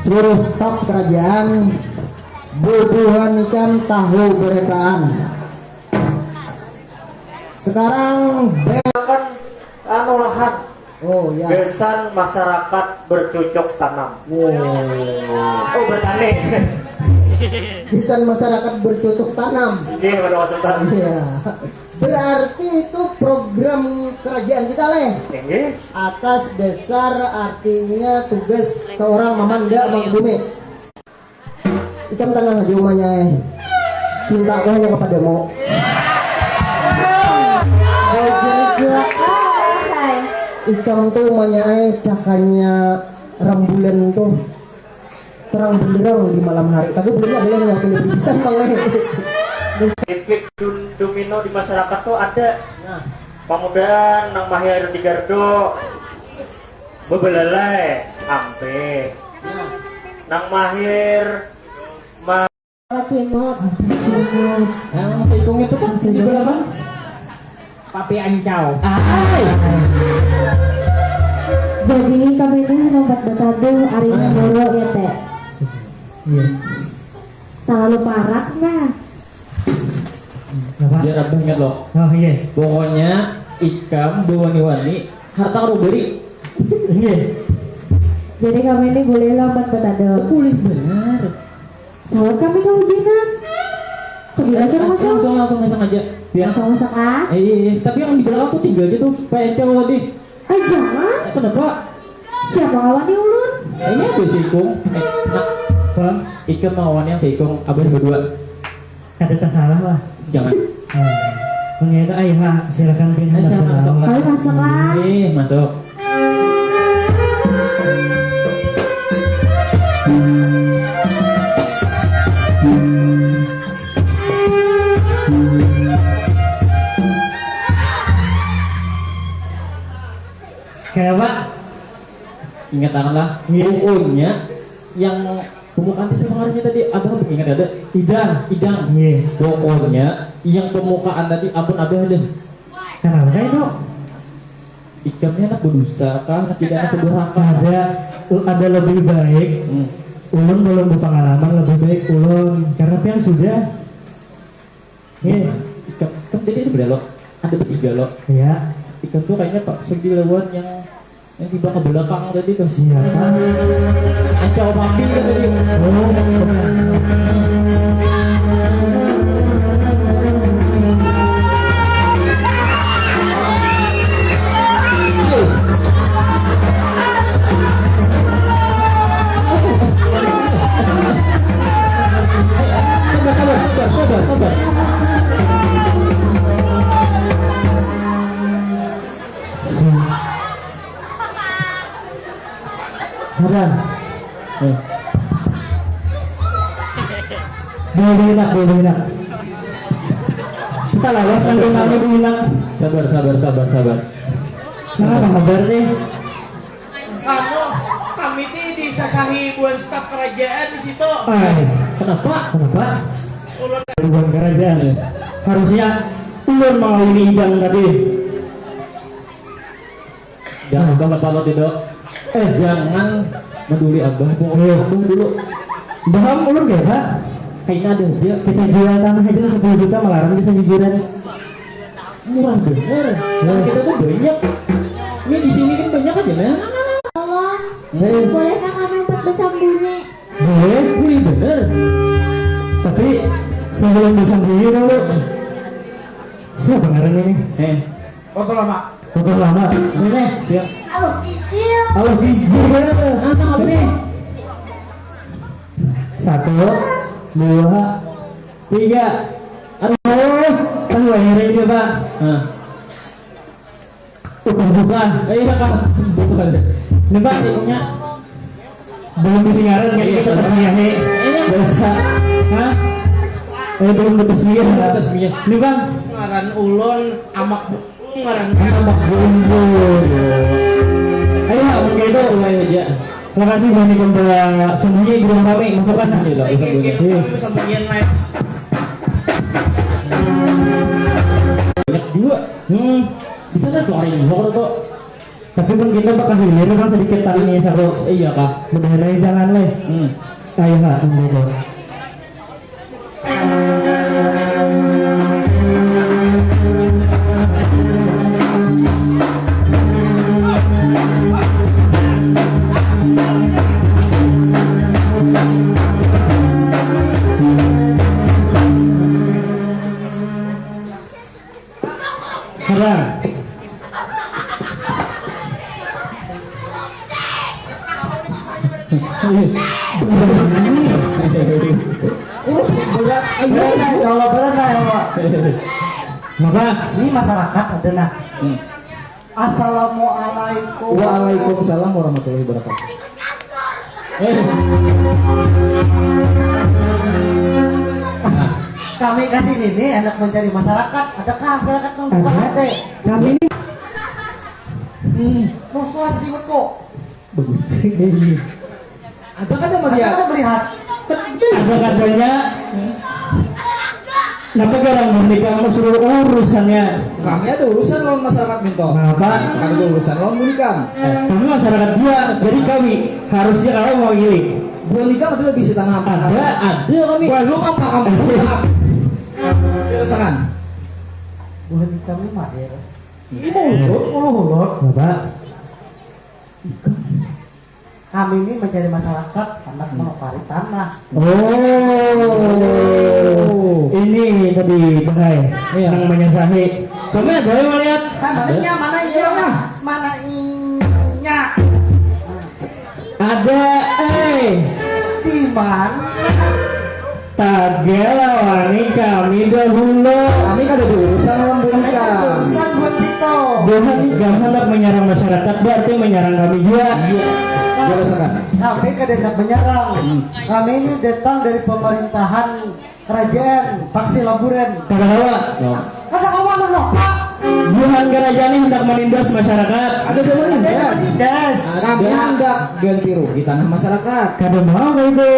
Seluruh staf kerajaan bubuhanikan tahu beretaan. Sekarang Anu lahan. oh ya. Besan masyarakat bercocok tanam. Wow. Oh bertani. Desain masyarakat bercocok tanam. Iya pada Sultan. Iya. Berarti itu program kerajaan kita leh. Nggih. Atas dasar artinya tugas seorang mamanda Mangkubume. Ikam tenang aja umanya. Cinta aku hanya kepadamu. Ikam tuh umanya cakanya rembulan tuh terang benderang di malam hari. Tapi belum ada yang pilih bisa bang. Konflik domino di masyarakat tuh ada. Nah, Pamudaan nang mahir di Gardo bebelalai ampe nang mahir Cimot. Yang tikung itu kan juga apa? papi ancau. Jadi kami ini lompat betadu Arina Boro ya teh. Terlalu parak mah. Biar abah ingat loh. Oh iya. Pokoknya ikam wani-wani harta karo beri. Iya. Jadi kami ini boleh lompat betadu. Boleh benar. Sawat kami kau ujian. Kebiasaan masuk. Langsung aja. Biar Langsung masak ah. tapi yang di belakang tuh 3 gitu. PNC tadi. Jangan. Kenapa? Siapa ngawani ulun? Ini ada si Ikung. Nak, Bang, ikam melawan yang si Ikung abah berdua. ada tak salah lah. Jangan. Ternyata ayah silakan pindah. Langsung. Kau masak lah. Masuk. Kayak apa? Ingat tanganlah. Pokoknya yang pemukaan sebenarnya tadi abah ingat ada idang. Iya. Pokoknya yang pemukaan tadi ampun abah ada. Kenapa itu? Ikamnya anak berdosa kah? Anak tidak anak berdurhaka? Ada lebih baik. Ulun belum berpengalaman, lebih baik ulun karena pian sudah. Iya. Ikam jadi itu beda loh. Ada bertiga loh. Iya. Ikam tuh kayaknya Pak Segi lewat yang di belakang tadi tuh. Siapa? Ancau papi tadi. Sabar. Hadan. Boleh enak. Kita lawas kan kami bilang. Sabar. Kenapa kabar nih? Kami disasahi buan staf kerajaan di situ. Kenapa? Ulun Bukan kerajaan. Harusnya ulun mengawini idang tadi. Jangan banget kalau tidak. Jangan peduli abah. Pokoknya abah dulu. Baham ulun gak pak? Kayaknya ada aja. Kita jual tanah aja 10 juta melarang bisa jujuran. Murah bener. Kita tuh banyak. Ini di sini kan banyak aja nah. Allah, Hei, bolehkah kami empat bersembunyi? boleh. Wih bener. Tapi sebelum disambungi dulu. Siapa ngaran ini? foto lama. Foto lama. Ini. Ya. Halo, kecil. Halo gigi. Ini. 1, 2, 3. Aduh, kan lahirnya coba. Bukan. Iya kan. Bukan. Ini pak, Tikungnya. belum disingaran kayak gitu pas ngiyahi. Biasa. Hah? Belum betul Atas minyak. Ini bang. Ngaran ulun amak ngaran Tambah bumbu. Ayo, oke itu. Mulai aja. Terima kasih Bani Kumpul sembunyi di rumah kami. Masukkan. Ini loh. kami sembunyian lain. Banyak juga. Bisa kan tuh hari ini. Tuh. Tapi pun kita bakal hilir kan sedikit talinya satu. Iya kak. Benar-benar jangan leh. Ayo kak, tunggu. berat. Allah berat ya Allah. Apa? Ini masyarakat ada nah. Assalamualaikum. Waalaikumsalam warahmatullahi wabarakatuh. Kami kasih ini anak mencari masyarakat. Adakah masyarakat yang bukan ada? Kami ini Mau suara sih kok. ada kan yang Ada kan melihat. Ada katanya. Kenapa orang menikah kamu suruh urusannya? kami ada urusan lawan masyarakat minta. Kenapa? Kami ada urusan lawan menikah. Kami masyarakat juga, jadi kami harusnya kalau mau pilih. Buat nikah ada lebih setengah apa? Ada kami. Wah lu apa kamu? Urusan. Bukan di kami mah ya. Ini mulut. Bapak. Kami ini mencari masyarakat anak menopari tanah. Oh, ini tadi bahai yang menyesahi. Kami ada yang melihat. Mana inya? Mana inya? Ada, Di mana? Tagela wani kami dahulu. Kami kan ada urusan lawan menikah. Urusan buat Cito. Tuhan gak hendak menyerang masyarakat, berarti menyerang kami juga. Urusan. Kami kan hendak menyerang. Kami ini datang dari pemerintahan kerajaan Paksi Laburen. Kata kawa, Kada kawan lo, Pak. Tuhan kerajaan ini hendak menindas masyarakat. Ada dua Ada menindas. Kami hendak ganti rugi tanah masyarakat. Kada mau itu,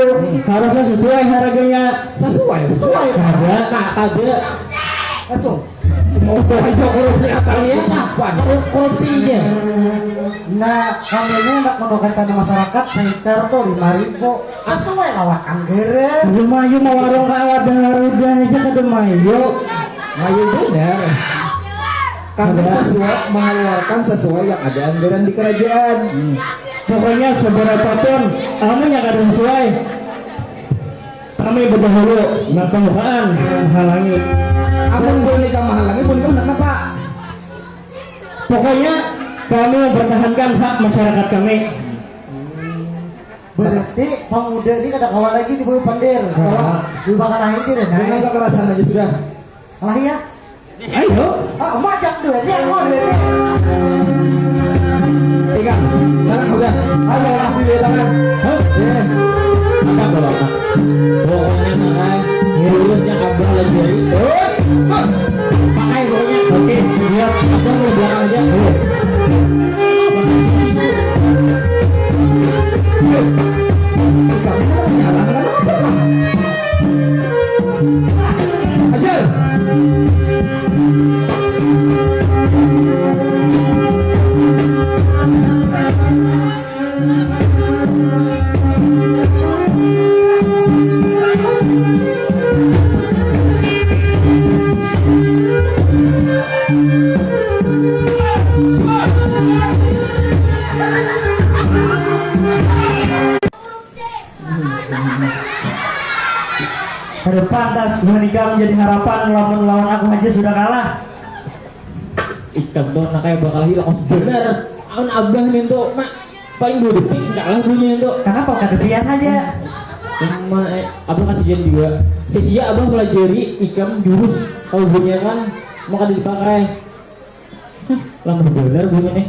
harusnya sesuai harganya. Sesuai. Kada, Ada. Langsung. Mau aja korupsi kalian apa? Korupsinya. Nah, kami ini hendak mendoakan tanah masyarakat sekitar tuh 5.000. Sesuai lawan anggaran. Ayo mayu mau warung kawat daruda aja kada mayu. Ayo benar. Kami sesuai mengeluarkan sesuai yang ada anggaran di kerajaan. Pokoknya seberapapun kamu yang kada sesuai. Kami berdahulu melakukan menghalangi. Abang boleh nikah menghalangi, boleh nikah kenapa? Pokoknya kami mempertahankan hak masyarakat kami. Berarti pemuda ini kada kawan lagi di bawah pandir. Kawan di bakal lahir deh. Dengan Nah, kekerasan aja sudah. lah ya. Ayo, Ah, majak dua nih, aku dua nih. Tiga. Sana udah. Ayo lah pilih tangan. Ya. apa kalau apa? Pokoknya makan. Lurusnya abang lagi. Pakai pokoknya. Oke, siap. Abang mau belakang aja. Ajar. Kada pantas menikah menjadi harapan lawan aku aja sudah kalah. Ikan tuh nak kayak bakal hilang bener. Aun abang nih tuh mak paling 2 detik kalah bunyi tuh. Kenapa kada biar aja? Emang abang kasih jen juga. Sia-sia abang pelajari ikan jurus kalau bunyi kan mau kada dipakai. Lama bener bunyi nih.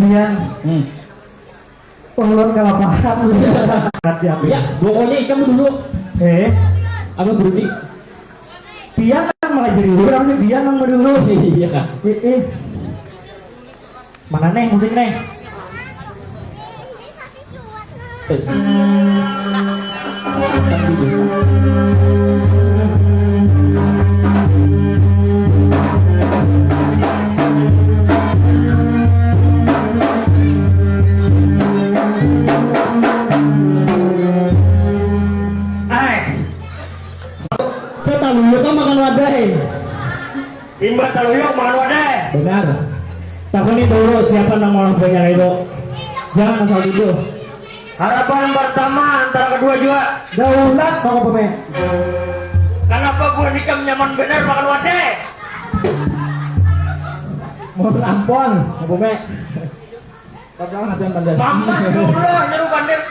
Biar Ulun kalau paham sudah. Ya, pokoknya ikan dulu. Abang berhenti. Biar kan malah jadi dulu, harusnya biar nang dulu. Iya kak. Mana nih musik nih? Taluyuk makan wadah. Imba taluyuk makan wadah. Benar. Takuni dulu siapa nama orang banyak itu. Jangan asal itu. Harapan pertama antara kedua juga. Daulat mau pemain. Kenapa gua nikah nyaman benar makan wadah? Mau ampun, apa mek? Pertama nanti pandai. Mama dulu nyeru bandel.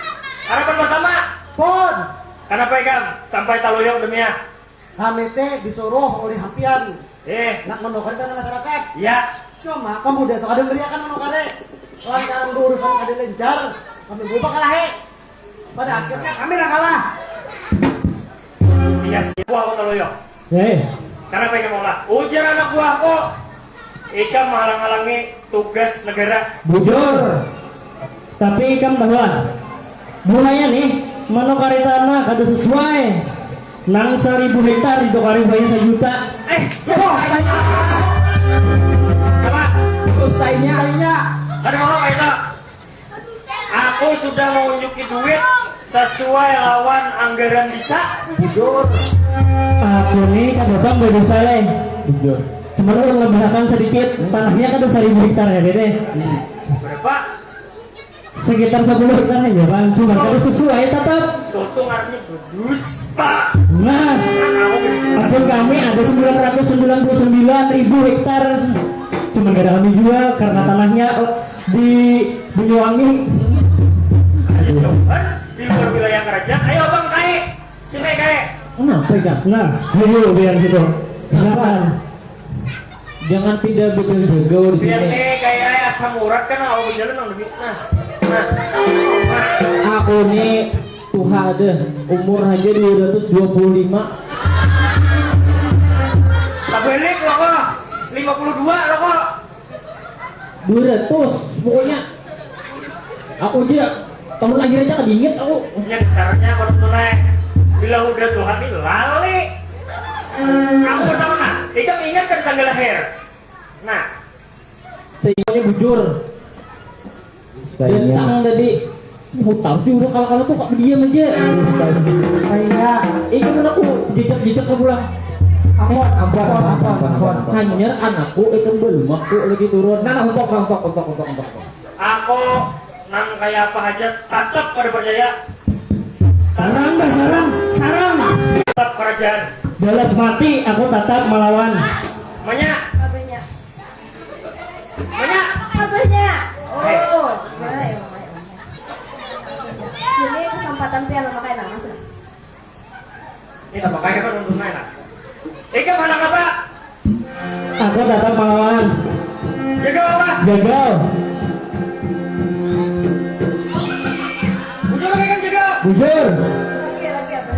Harapan pertama. Pon. Kenapa ikam sampai taluyuk demi ya? kami teh disuruh oleh hampian nak menukarkan tanah masyarakat. Ya. Cuma pemuda itu kadang beriakan menukare. Lantaran urusan kadang lencar, kami berubah kalah. Pada akhirnya kami nak kalah. Sia-sia buah kok loyo. Eh, Karena pengen mau lah. Ujar anak buah kok. Ika menghalang-halangi tugas negara. bujur. Tapi ikam bahwa mulanya nih manukari tanah kada sesuai. Nang 1.000 hektar di dokari bayar 1 juta. Apa? Ustainya. Ada mau apa itu? Aku sudah mengunjuki duit sesuai lawan anggaran bisa. Bujur. Aku nih kan bang beda saleh. Bujur. Sebenarnya lebihakan sedikit. Tanahnya kan 1.000 hektar ya dede. Berapa? Sekitar 10 hektar aja bang. Cuma kada sesuai tetap. Tutung artinya berdusta. Nah, akun kami ada 999.000 hektar. Cuma gak ada kami jual karena tanahnya di Banyuwangi. Di luar wilayah kerajaan. Ayo bang kae. Sini kae. Kenapa ikan? Nah, dulu biar gitu. Kenapa? Jangan pindah begal-begal di Biar sini. nih kayak asam urat kan aku jalan nang demi. Nah. Aku nih tuha ada umur aja 225. Tabelik lo kok. 52 lo kok. 200 pokoknya. Aku aja tahun lahir aja kedingin aku. Yang dasarnya baru tunai. Bila udah Tuhan ini lali. Kamu tahu nah, Ikam ingat kan tanggal lahir. Nah, Sehingga bujur. Dan tangan tadi hutang sih udah kalau tuh kok diam aja. Kayaknya Ini kan aku jejak-jejak ke pulang. Ampun. Hanya anakku itu belum aku lagi turun. Nah, untuk. aku nang kayak apa aja tetap pada percaya. Sarang. Tetap kerajaan. Balas mati aku tetap melawan. Banyak. Apanya? Banyak. Apanya? Oh, baik. Ini kesempatan piala makanya mas. Ini tak pakai kan untuk main lah. Ikam anak apa? Aku tetap melawan. Jaga apa? Gagal. Bujur kan jaga. Bujur. Lagi apa?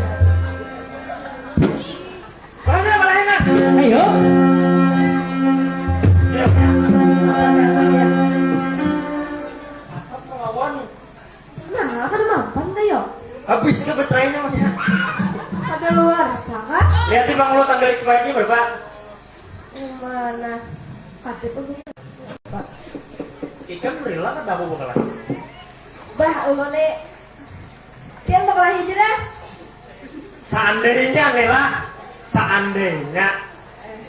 Bahasa apa lain nak? Ayo. Siap. Ya. Tetap melawan. Nah, kan mampan kayo. Habis ke betrayanya macam. Ada luar sana. Lihat bang lo tanggal expirednya berapa? Mana? Kati pun. Ikan berilah kan tak mau kelas. Bah, ulone. Siang bakal aja dah. Seandainya Nela, seandainya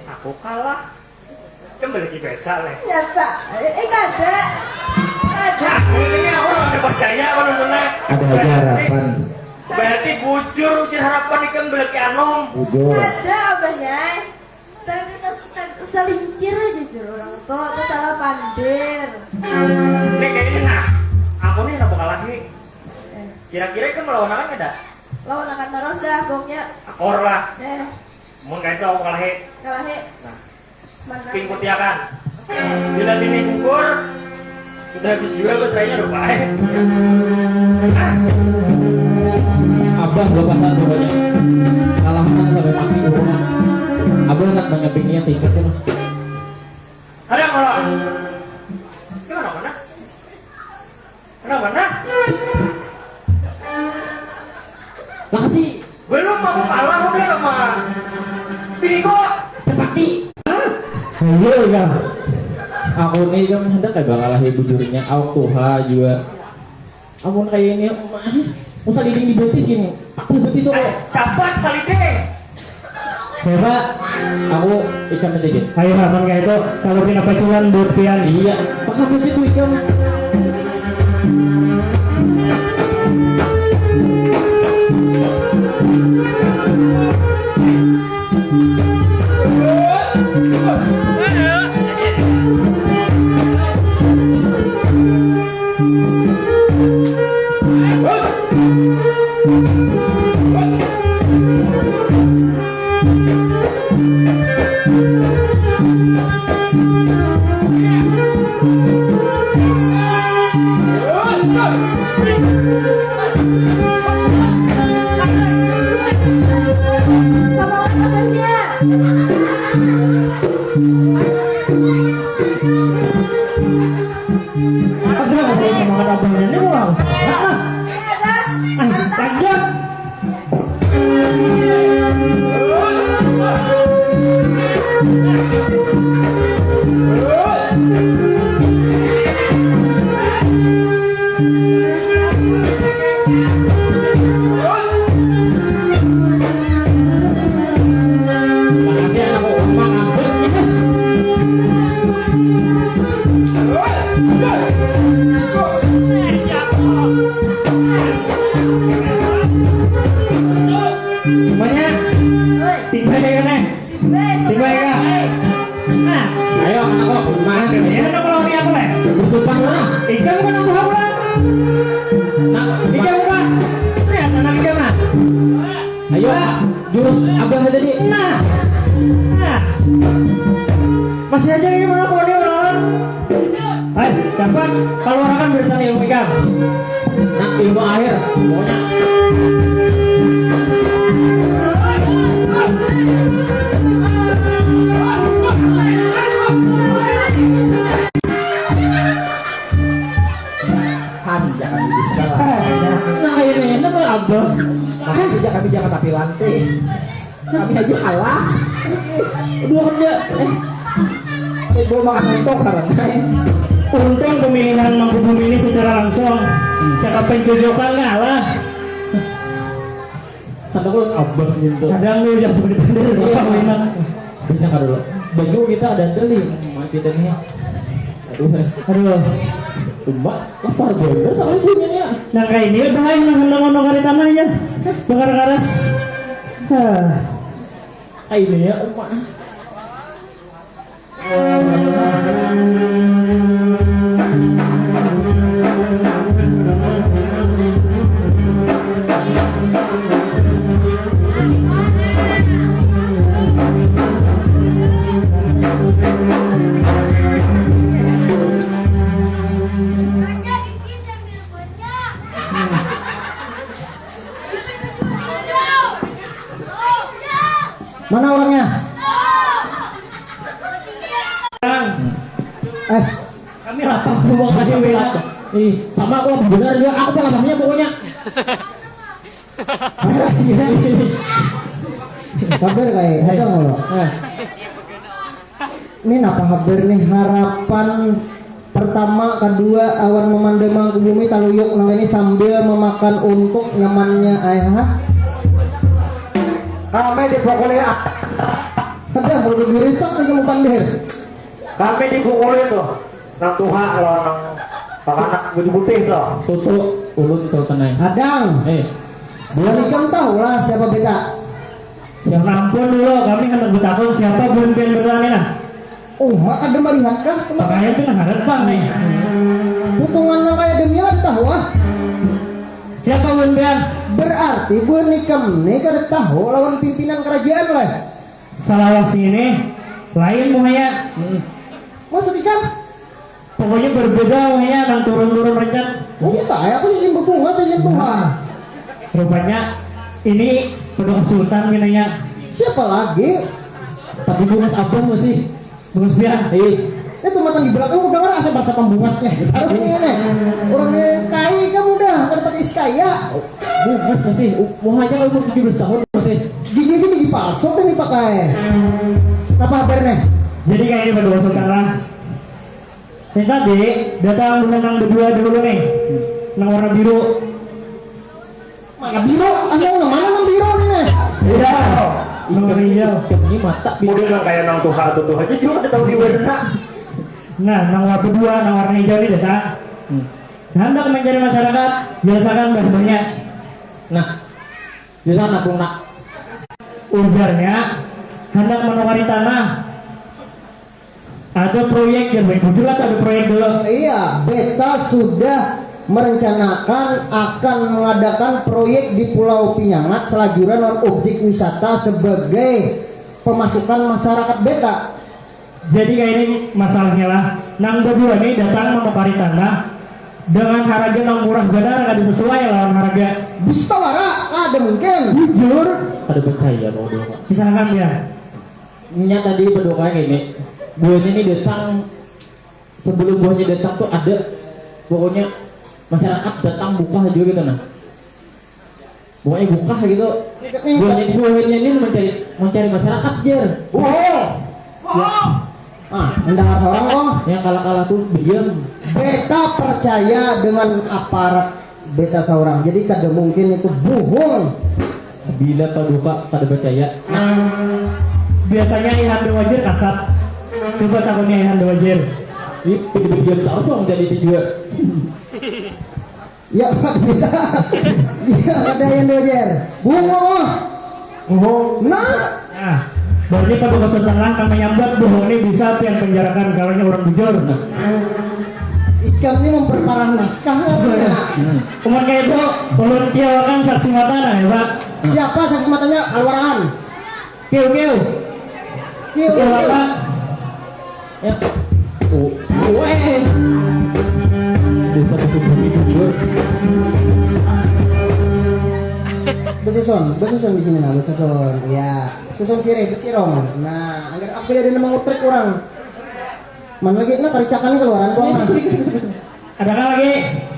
aku kalah, kembali ke biasa leh. Ya pak. Kada. Nah, ini aku ada percaya apa namanya? Ada aja harapan. Berarti bujur ujian harapan ikan beli ke anom. Bujur. Ada abahnya. Tapi kita selincir aja jujur orang tua. Itu salah pandir. Ini kayaknya nah, aku nih nak bakal lagi. Kira-kira kan melawan apa ada? Lawan akan terus dah gongnya. Akor lah. Mau kayak itu aku kalah. Kalah he. Nah, Mana? ping putiakan. Bila ini gugur, sudah habis juga baterainya udah baik. Abah bapak pokoknya. Kalahkan sampai mati rumah. Abah nak banyak pingnya singkat tuh. Ada kalau gimana mana? Kenapa mana? Lah kasih Belum mau kalah udah sama Biko. cepati. Ayo ya. Aku nih kan hendak kagak ngalahin bujurnya. Aku tuha juga. Amun kayak ini, usah dinding di betis ini. Aku betis kok. Cepat salideng. Coba aku ikan sedikit. Ayo harapan kayak itu kalau kita pacuan buat pian. Iya, pakai betis tuh ikan. Sama temennya. Ada ngobrol sama abangnya ini mau langsung. Lanjut. Semuanya tinggal ya kan? Tinggal ya. Nah, ayo anakku, mana ya? Anak kalau ini aku lah. Bersumpah mana? Ikan bukan aku lah. Nah, ikan bukan. Lihat anak ikan lah. Ayo, jurus abang saja di. Nah, masih aja ini mana kalau dia orang. Hai, dapat kalau orang kan berikan ilmu ikan. Nah, ilmu air, pokoknya. Jangan kami bisa lah. Nah ini enak ya abang. Makanya kami jangan tapi lantai. Kami aja kalah. Dua kerja. Gue makan mentok karena. Untung pemilihan Mangkubumi ini secara langsung. Cakap pencocokan ngalah. Kata gue abang gitu. Kadang lu yang seperti bener. Iya. Bisa kan dulu. Baju kita ada teli. Kita nih. Aduh. Mbak, lapar bener soalnya bunyinya. Nah kayak ini udah yang nongol di tanahnya. Bakar karas. Ini ya emak. Mana orangnya? Kami lapar mau kasih wilayah. Ih, sama aku benar juga aku pelapannya pokoknya. Sabar kayak ada ngolo. Ini apa kabar nih harapan pertama, kedua awan memandai Mangkubumi taluyuk nang ini sambil memakan untuk nyamannya ayah. Kami di pokoknya Ada baru diresak lagi mau pandir. Kami di Bungkulu itu. Nang Tuhan kalau nang anak putih tuh. tutup ulun itu tenang. Adang, bulan ikan tahu lah siapa beta. Siapa ampun dulu, kami kan bertakun siapa bulan-bulan berani lah. Oh, mak ada melihat kah? Makanya itu nah ada bang nih. Putungan nang kayak demi ada tahu ah. Siapa bulan-bulan? Berarti bulan ikam nih kada tahu lawan pimpinan kerajaan lah. Salawasi ini lain muhaya. Maksud ikan? Pokoknya berbeda muhaya nang turun-turun rencat. Oh, tak ya aku sih berbunga saja Tuhan. Rupanya ini penduduk sultan minanya. Siapa lagi? Tapi bungas abang masih. Bungas biar. Itu matan di belakang udah kan asal bahasa pembungasnya. Taruh ini nih. Orangnya kaya kamu dah, kada pakai is kaya. Bungas masih. Mau aja kalau 17 tahun masih. Gigi palsu dan dipakai. Apa kabarnya? Jadi kayak ini penduduk sultan lah. Ini tadi datang bulan nang berdua dulu nih. Nang warna biru. Mana biru? Ada yang mana nang biru nih? Iya. Nang hijau. Ini mata. Kemudian nang kayak nang tuha atau tuha aja juga ada tahu di warna. Nah, nang warna kedua, nang warna hijau ini datang. Hendak mencari masyarakat, biasakan banyak. Nah, di sana pun nak. Ujarnya hendak menawari tanah. Ada proyek yang baik, ada proyek dulu. Iya, beta sudah merencanakan akan mengadakan proyek di Pulau Pinyangat Selajuran non objek wisata sebagai pemasukan masyarakat beta. Jadi kayak ini masalahnya lah. Nang berdua nih datang memapari tanah dengan harga nang murah benar ada sesuai lawan harga. Bustawara ada mungkin. Jujur, Ada percaya mau dia Pak. silakan ya. Nya tadi berdoa ini buahnya ini datang sebelum buahnya datang tuh ada pokoknya masyarakat datang buka juga gitu nah pokoknya buka gitu buahnya ini mencari masyarakat jer Mendengar seorang kok. yang kalah tuh diam Beta percaya dengan aparat beta seorang. Jadi kada mungkin itu bohong. bila kau buka kada percaya Biasanya Ihan Dewajir kasat. Coba takutnya Ihan Dewajir. ini diam tahu dong jadi juga Ya Pak beta. Ya ada yang dojer. Bohong. Bohong. Nah. Nah, berarti pada kesetaraan kami menyambat bohong ini bisa yang penjarakan kawannya orang bujur. Ikan ini memperparah naskah ya. Kemarin kayak itu, ulun kiau kan saksi mata nah ya Pak. Siapa saksi matanya? Alwaran. Kiau. Kiu. Kiau apa? ya bisa masuk tidur Besusun di sini nah, besusun. Ya, besusun besirong. Nah, agar apa ada nama ngutrik orang. Mana lagi? Nah, karicakan keluaran keuangan. Adakah lagi?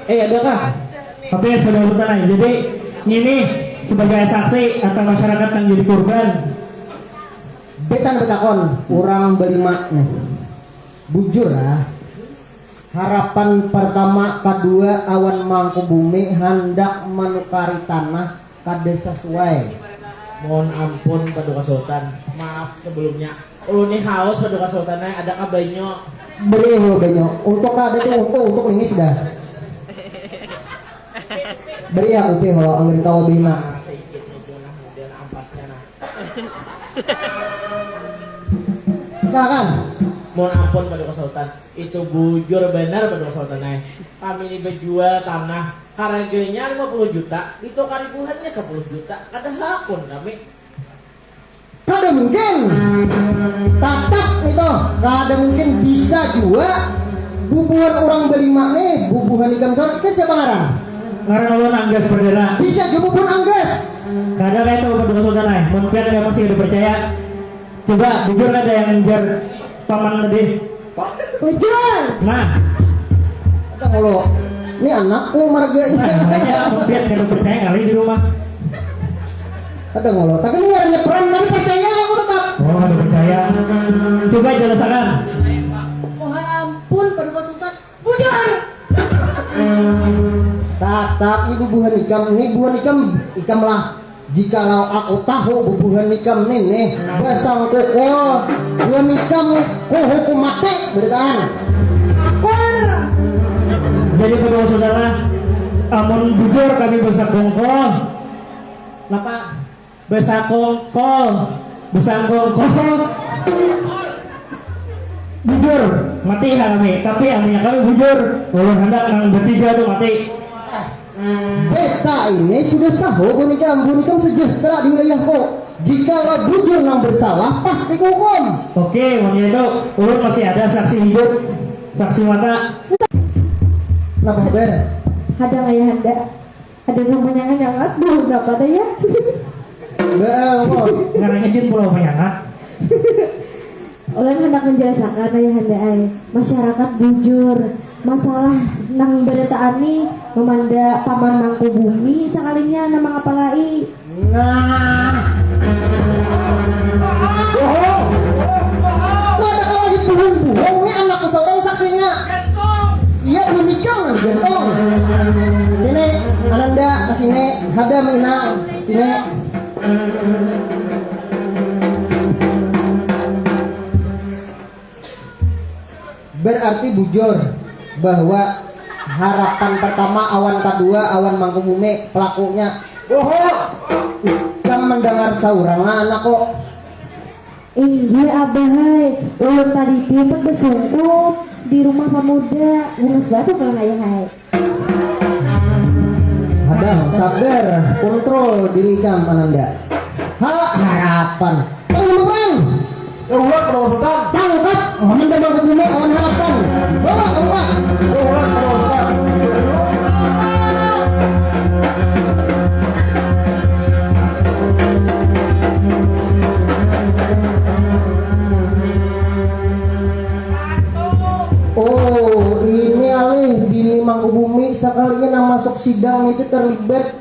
adakah Tapi sudah urutan aja. Jadi ini sebagai saksi atau masyarakat yang jadi korban. Betan betakon, orang berlima nih. Bujur lah. Harapan pertama, kedua awan Mangkubumi hendak menukari tanah kada sesuai. Mohon ampun Paduka Sultan. Maaf sebelumnya. Ulun nih haus Paduka Sultannya ada kabanyo. Beri banyak. Untuk ada tuh untuk ini sudah. Beri ya upi kalau angin kau bima. Nah, sedikit itu nah kemudian ampasnya nah. Misalkan Mohon ampun Paduka Sultan. Itu bujur benar Paduka Sultan. Kami ini berjual tanah harganya 50 juta, itu karibuhannya 10 juta. Kada hakun kami. kada mungkin tatap itu kada mungkin bisa juga bubuhan orang berlima nih bubuhan ikan sore ke siapa ngarang Ngarang ulun Anggas Perdana. bisa juga bubuhan anggas Kadang kayak itu Paduka Sultan ay. Mungkin ada masih ada percaya. Coba jujur ada yang ngejar paman tadi. Bujur Nah, ada ngolo ini anakku marganya makanya mungkin ada percaya kali di rumah. ada ngolo tapi ini ngarangnya peran tapi percaya aku tetap Oh, ada percaya. Coba jelaskan. Mohon ampun Paduka Sultan. Bujur. tatap ini bubuhan ikam lah jikalau aku tahu bubuhan ikam nih basang koko bubuhan ikam ko hukum mati beritaan Jadi kedua saudara, amun bujur kami bersakongkol. Napa? Bersakongkol. Bujur, mati kami. Tapi amnya kami bujur. Ulun hendak nang bertiga tuh mati. beta ini sudah tahu bunikam sejahtera di wilayahku jikalau bujur nang bersalah pasti hukum Oke, waktu itu ulun masih ada saksi hidup, saksi mata. kenapa haber Hadang ayah handa. Ada namanya hangat belum dapat ada ya. Ngarangnya jin pulau penyangat. Ulang hendak menjelaskan ayah handa ay. Masyarakat bujur. Masalah nang beretaan ni memanda paman Mangkubumi sekalinya nama apalai. nah bohong ada kalau di bohong ini anak seorang saksinya iya menikah gentong sini Ananda kesini ada menginang sini berarti bujur bahwa harapan pertama awan kedua awan Mangkubumi pelakunya kamu mendengar saurang anak kok Iya abah, ulun tadi timpet bersungkup di rumah pemuda. Ngenes batu kalau ayah hai. Hadang, sabar, kontrol diri kam Ananda. Harapan. Perang. Ulang pada Sultan. Tangkap Mamanda Mangkubumi awan harapan. Bawa bawa. Ulang pada Sultan. Oh, ini alih bini Mangkubumi sekalinya nama masuk sidang itu terlibat,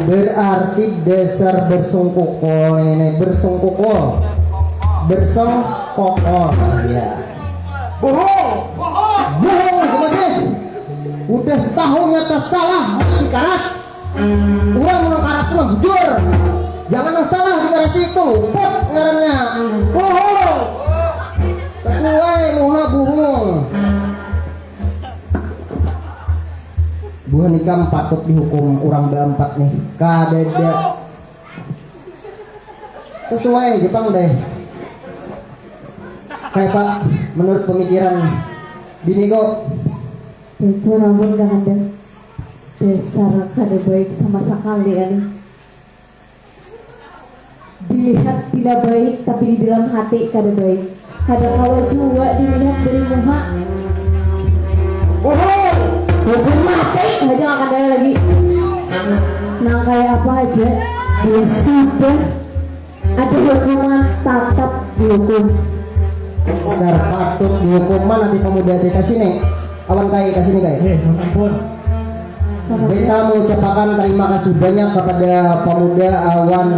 berarti dasar bersungkukol ini bersungkukol ya. Bohong gimana sih? Udah tahu nyata salah si karas. Orang mau karas mah bujur. Jangan yang salah di karas itu. Pot ngarannya. Bohong. Sesuai nuha bohong. Buah nikam patut dihukum orang berempat nih. Kadeda. Sesuai Jepang deh. Kayak Pak, menurut pemikiran bini kok Itu namun gak ada dasar kada baik sama sekali ini. Dilihat tidak baik tapi di dalam hati kada baik. Kada kawa juga dilihat dari muka. Hukum mati aja gak ada lagi. Nah kayak apa aja dia sudah ada hukuman tetap dihukum. dasar patut dihukuman nanti pemuda dikasih nih. Awan kai kasih nih kai. Ampun. Beta mengucapkan terima kasih banyak kepada pemuda awan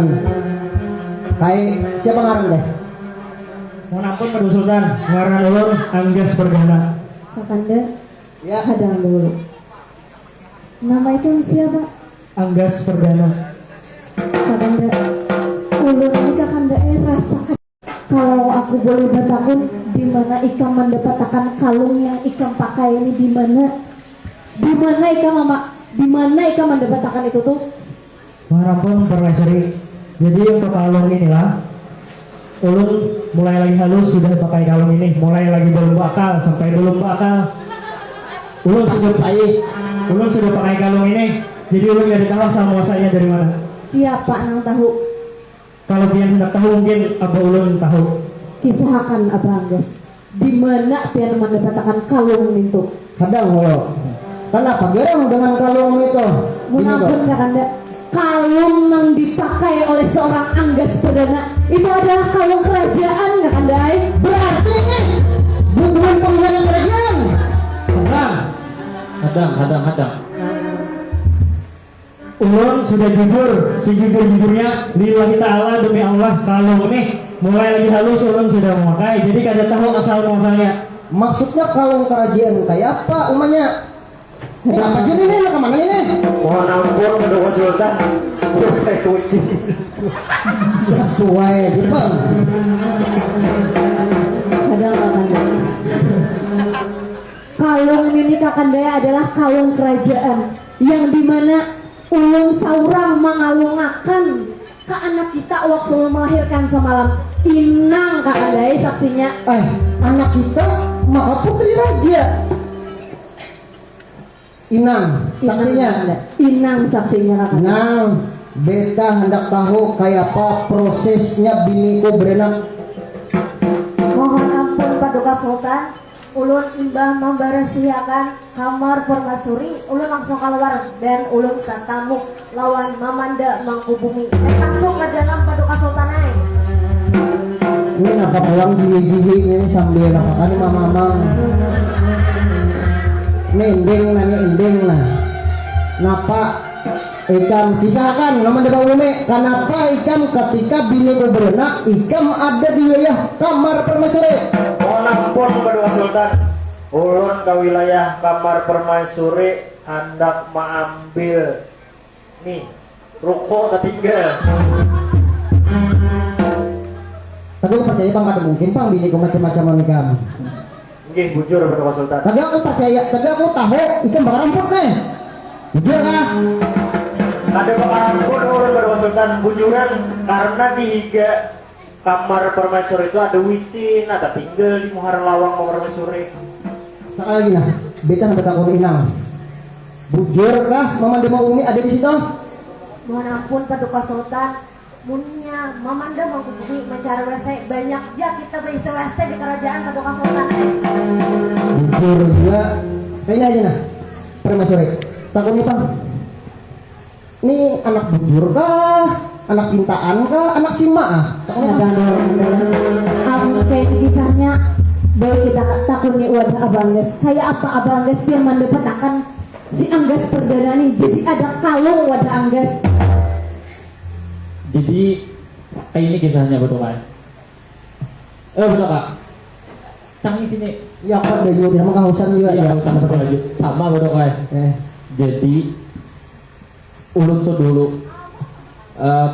kai. Siapa ngarang deh? Mohon ampun Pada Sultan, ngaran ulun Anggas Perdana. Kakanda Ya. hadang dulu. Nama itu siapa? Anggas Perdana. Kakanda ulun ini kakanda rasakan. Kalau aku boleh bertakun, di mana ikam mendapatkan kalung yang ikam pakai ini di mana? Di mana ikam mama? Di mana ikam mendapatkan itu tuh? Mohon ampun Permaisuri. Jadi untuk kalung inilah ulun mulai lagi halus sudah pakai kalung ini, mulai lagi belum bakal sampai belum bakal. Ulun sudah pakai kalung ini. Jadi ulun gak tahu asal muasalnya dari mana. Siapa yang tahu? Kalau pian hendak tahu mungkin Abah ulun tahu. Kisahkan Abah Anggas. Di mana pian mendapatkan kalung itu? Hadang lo. Kenapa gerang dengan kalung itu? Munampun kakanda, kalung yang dipakai oleh seorang Anggas Perdana itu adalah kalung kerajaan kakanda. Berarti ini bukan penghinaan kerajaan. Hadang. Ulun sudah jujur, sejujur-jujurnya lillahi ta'ala demi Allah kalung ini mulai lagi halus ulun sudah memakai. Jadi kada tahu asal muasalnya. Maksudnya kalung kerajaan kayak apa umumnya? Kenapa jadi ini kemana ini? Mohon ampun Pada Sultan. Bukan kucing. Sesuai Jepang. Kadang kakanda. Kalung ini kakanda adalah kalung kerajaan yang dimana ulun saurang mengalungakan ke anak kita waktu melahirkan semalam. Inang kakanda saksinya. Anak kita maka putri raja. Inang saksinya. Inang saksinya kakanda. Nang, beta hendak tahu kayak apa prosesnya biniku berenang. Mohon ampun Paduka Sultan, ulun simbah memberesiakan kamar permaisuri. Ulun langsung keluar dan ulun tamu lawan Mamanda Mangkubumi. Langsung ke dalam Paduka Sultan ay. Ini napa pulang gigi-gigi ini sambil napakan mamang. Ini ending nah. Napa ikam kisahkan nama dewa umi. Kenapa ikam ketika biniku berenang ikam ada di wilayah kamar permaisuri? Mohon ampun Pada Sultan. Ulun ke wilayah kamar permaisuri hendak mengambil nih ruko tertinggal. Tapi aku percaya bang ada mungkin bang biniku macam-macam nikam. Nggih bujur Pada Sultan. Tapi aku percaya, tapi aku tahu ikan bakal ramput nih. Jujur kah? Ada bakaran pun ulun Pada Sultan bujuran karena di higa kamar permaisuri itu ada wisin, ada tinggal di muhar lawang permaisuri. Sekali lagi nah, beta sampai takut inang. Bujurkah Mamanda Mangkubumi ada di situ? Mohon ampun Paduka Sultan, munnya Mamanda Mangkubumi mencari WC banyak ya kita berisi WC di kerajaan Paduka Sultan. Bujur juga. Ini aja nah. Permaisuri. Takut nih Bang. Ini anak bujur kah? Anak cintaan kah? Anak sima ah? Kayak kisahnya baru kita takuni wadah Abangges. Kayak apa Abangges biar mendapatkan si Anggas perdana nih. Jadi ada kalung wadah Anggas. Jadi kayak ini kisahnya betul kan? Betul kak. Tangi sini. Ya kok ada juga emang kehausan juga Ya, ya. sama betul lagi. Sama betul kan? Jadi ulun tuh dulu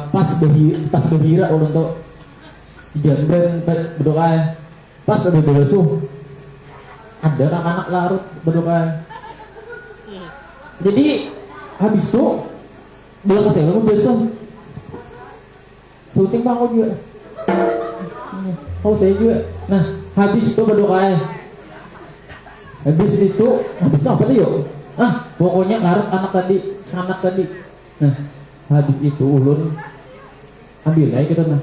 pas behira ulun tuh jamban betul kan? Pas udah berusuh ada anak larut betul kan? Jadi habis itu bilang ke saya besok syuting bang aku juga. Saya juga. Nah habis itu berdoa. Habis itu apa tuh yuk? Pokoknya larut anak tadi. Nah habis itu ulun ambil aja gitu nah.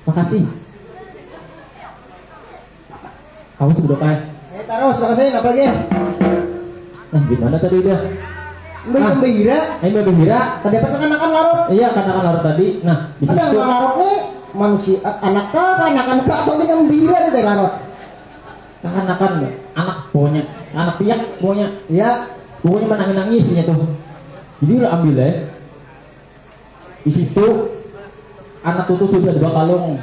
Makasih. Kamu berdoa. Taruh sudah kasih apa lagi? Nah gimana tadi udah? Mbak Bira. Mbak Bira. Tadi apa kanakan larut? Iya kanakan larut tadi. Nah di Ada situ. yang larut nih manusia anak kah kanakan kah atau ini Bira itu larut? Kanakan anak pokoknya anak piak pokoknya. Ya. Pokoknya menangis-nangisnya tuh. Jadi udah ambil ya. Di situ anak tutu sudah 2 kalung.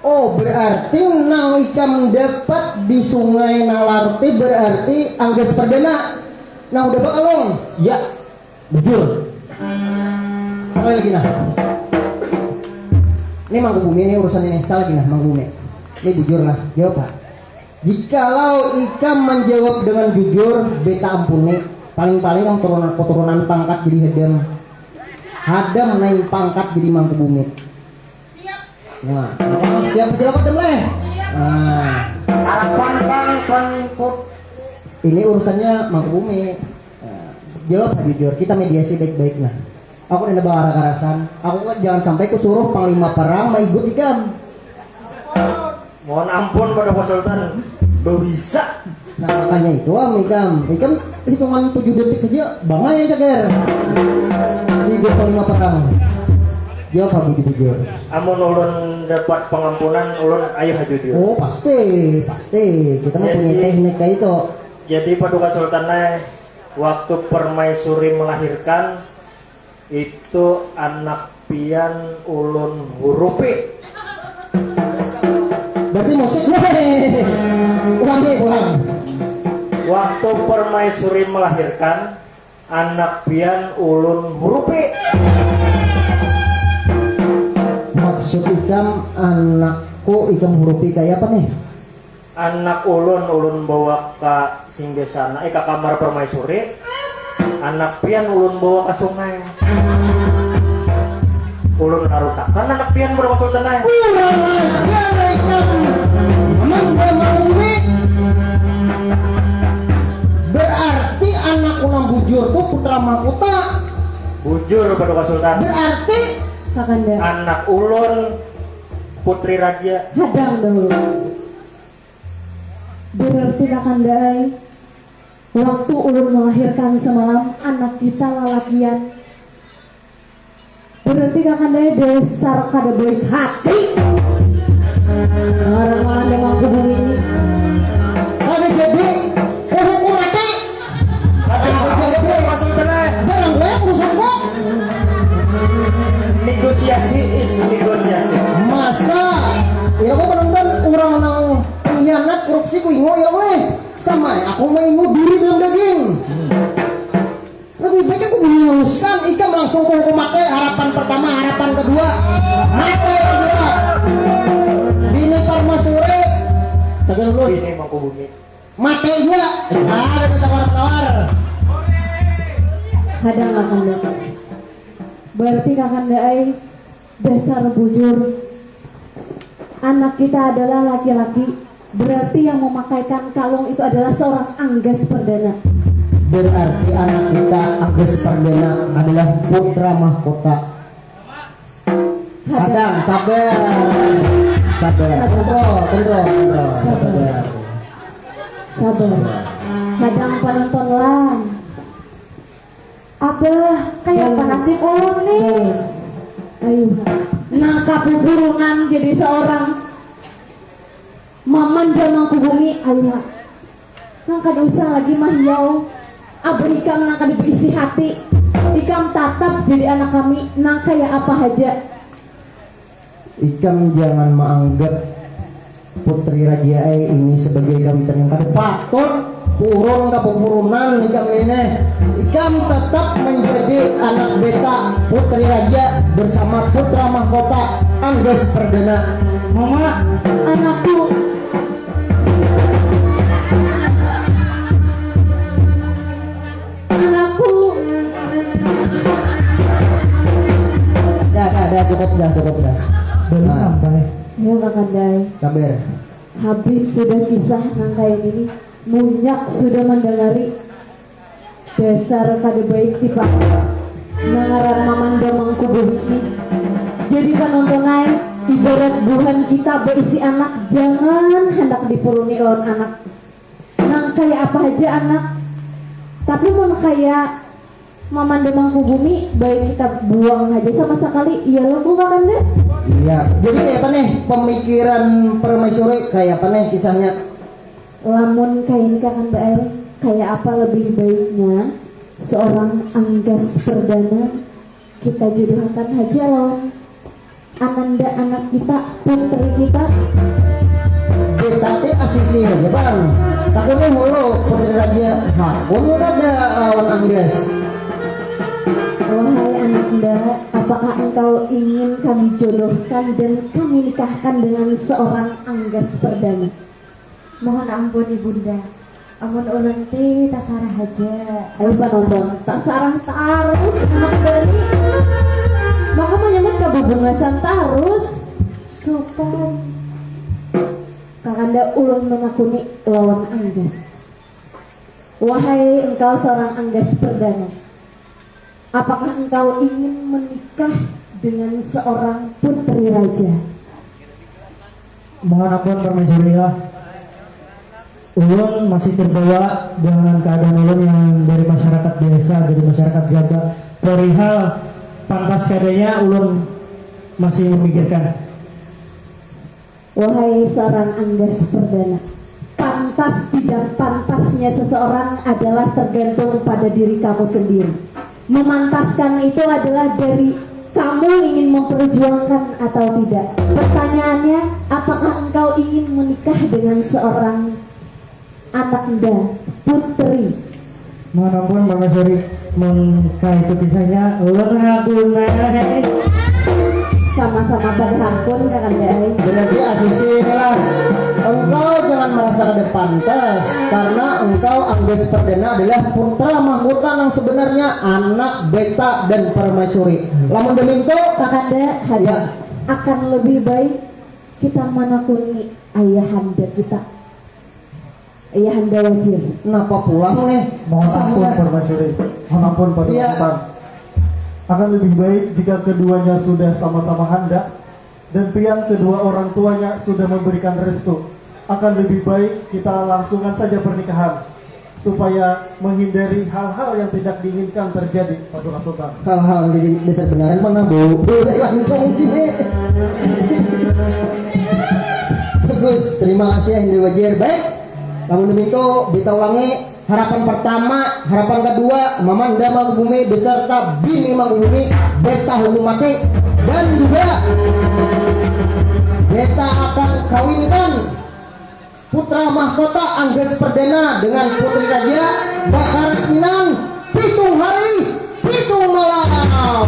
Oh berarti nang ikam dapat di sungai Nalarti berarti Anggas perdana. Nah udah kalung. Iya. Bujur. Sekali lagi nah. Ini Mangkubumi ini urusan ini. Sekali lagi nah Mangkubumi. Ini jujur lah. Jawab Pak. Jikalau ikam menjawab dengan jujur, beta ampuni. Paling-paling kan keturunan pangkat jadi hadam naik pangkat jadi Mangkubumi. Nah, siap penjelasan leh. Nah, harapan ini urusannya Mangkubumi. Nah, jawab jujur, kita mediasi baik-baik lah. Aku udah bawa karasan. Aku kan jangan sampai kusuruh panglima perang ikut ikam. Mohon ampun pada Pak Sultan, bisa. Nah makanya itu ikam hitungan 7 detik aja bangai cager. Ikut panglima perang. Jawab Pak Budi jujur. Amun ulun dapat pengampunan, ulun ayo jujur. Oh pasti. Kita mah punya teknik kayak itu. Jadi Paduka Sultan waktu Permaisuri melahirkan itu anak pian ulun hurupi. Berarti musik ulang. Waktu Permaisuri melahirkan anak pian ulun hurupi. Maksud ikam anakku ikam hurupi kayak apa nih? Anak ulun bawa ke singgasana ke kamar Permaisuri. Anak pian ulun bawa ke sungai. Ulun narutakan anak pian Paduka Sultan Kurang ajar ikam Mamanda Mangkubumi. Berarti anak unang bujur tuh putra mahkota. Bujur Paduka Sultan. Berarti Kakanda Anak ulun putri raja. hadang dulu. Berarti Kakanda waktu ulun melahirkan semalam anak kita lalakian. Berarti Kakanda dasar kada baik hati. Orang-orang yang Mangkubumi ini ada jadi hukum mati. Ada jadi barang gue urusan kok. Negosiasi is negosiasi. Masa ya kok menonton orang-orang pengkhianat korupsi ku ingo ya oleh sama aku mau ingo duri dalam daging. Lebih baik aku menyuskan ikam langsung hukum mati. Harapan pertama, harapan kedua mati kedua. Bini Permaisuri Tegar dulu. Ini Mangkubumi. mati juga. Ada tawar-tawar. hadang Kakanda. Berarti Kakanda dasar bujur. Anak kita adalah laki-laki. Berarti yang memakaikan kalung itu adalah seorang Anggas perdana. berarti anak kita Agus Perdana adalah putra mahkota. Kadang sabar, kontrol. Sabar. Kadang penonton lan. Abah kayak apa nasib ulun nih? Ayo. Nangka puburungan jadi seorang mamanda mangkubungi. Ayo. Nangka dosa lagi mah yau. Abah ikam nangka diisi hati. Ikam tatap jadi anak kami. Nangka ya apa aja. Ikam jangan menganggap Putri Raja ini sebagai kawitan yang kada patut purun kapupurunan ikam ini. Ikam tetap menjadi anak beta Putri Raja bersama putra mahkota Anggas Perdana. Mama, Anakku. Anakku. Dah cukup dah. belum Nah. sampai. Ya Kakandai. Sabar. Habis sudah kisah nangkain ini, munyak sudah mendengari dasar kada baik tiba nangaran mamanda mangkubuh ini. Jadi penontonai ibarat buhan kita berisi anak, jangan hendak dipuruni lawan anak. Nang kayak apa aja anak, tapi mun kayak mamanda mangkubumi baik kita buang aja sama sekali. Iya lo bu Kakanda. Iya. Jadi kayak apa nih pemikiran permaisuri, kayak apa nih kisahnya? Lamun kain Kakanda kayak apa lebih baiknya seorang Anggas Perdana kita jodohkan aja lawan Ananda anak kita, putri kita. Kita teh asisi aja bang. Takutnya mulu Putri Raja hakun ada lawan Anggas. Wahai Ananda, apakah engkau ingin kami jodohkan dan kami nikahkan dengan seorang Anggas Perdana? Mohon ampun ibunda, amun ulun teh tasarah aja. Ayo penonton, tak sarah tarus anak beli. Maka menyebut kebubungasan tarus. Supan. Kakanda ulun mengakuni lawan Anggas. Wahai engkau seorang Anggas Perdana, apakah engkau ingin menikah dengan seorang putri raja? Mohon ampun permaisuri lah. Ulun masih terbawa dengan keadaan ulun yang dari masyarakat biasa, dari masyarakat jaga. Perihal pantas kadanya ulun masih memikirkan. Wahai seorang Anggas Perdana, pantas tidak pantasnya seseorang adalah tergantung pada diri kamu sendiri. Memantaskan itu adalah dari kamu ingin memperjuangkan atau tidak. Pertanyaannya, apakah engkau ingin menikah dengan seorang ananda putri? Mohon ampun permaisuri, mengkait itu kisahnya ulun hakunai. Sama-sama pada hakun Kakanda. Berarti asisi inilah engkau jangan merasa kada pantas karena engkau Anggas Perdana adalah putra mahkota yang sebenarnya anak beta dan permaisuri. Lamun deminto Kakanda ya. akan lebih baik kita menakuni ayahanda kita, ayahanda wajir. Kenapa pulang nih? Mohon ampun permaisuri, mohon ampun pada Iya. Sultan. Akan lebih baik jika keduanya sudah sama-sama hendak dan pian kedua orang tuanya sudah memberikan restu. Akan lebih baik kita langsungkan saja pernikahan supaya menghindari hal-hal yang tidak diinginkan terjadi, Paduka Sultan. Hal-hal di dasar benaran mana bu? Boleh langsung sini. Bagus, terima kasih Ahli Wajir. Baik, namun demikian kita ulangi. Harapan pertama, harapan kedua, Mamanda Mangkubumi beserta Bini Mangkubumi beta hukum mati, dan juga beta akan kawinkan putra mahkota Anggas Perdana dengan putri raja bakar resminan pitung hari pitung malam.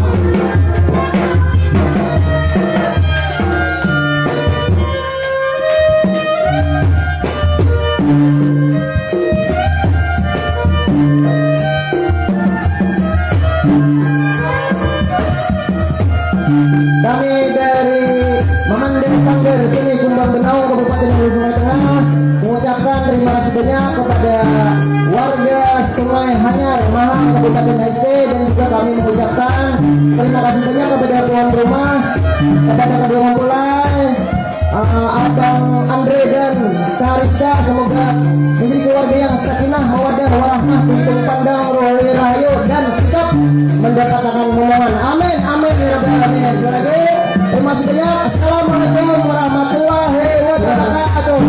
Kami dari Mamanda Sanggar sini Kumbang Benau Kabupaten Hulu Sungai Tengah mengucapkan terima kasih banyak kepada warga Sungai Hanyar Malang Kabupaten SD, dan juga kami mengucapkan terima kasih banyak kepada tuan rumah, kepada kedua mempelai, Abang Andre dan Kariska. Semoga menjadi keluarga yang sakinah mawaddah warahmah, tumbuh pandang rohani rahayu dan sikap mendapatkan momongan. Amin amin ya rabbal alamin. Sekali lagi terima kasih banyak. Assalamualaikum warahmatullahi wabarakatuh.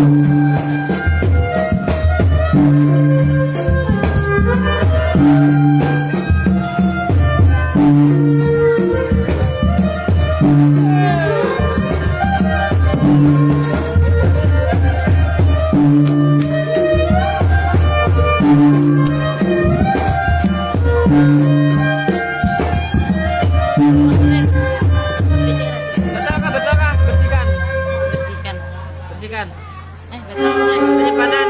Betul kah? Bersihkan. Penyimpanan.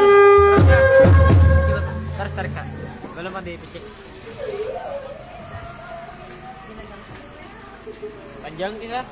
Coba tarik kak. Belum mandi picik. Panjang kisah.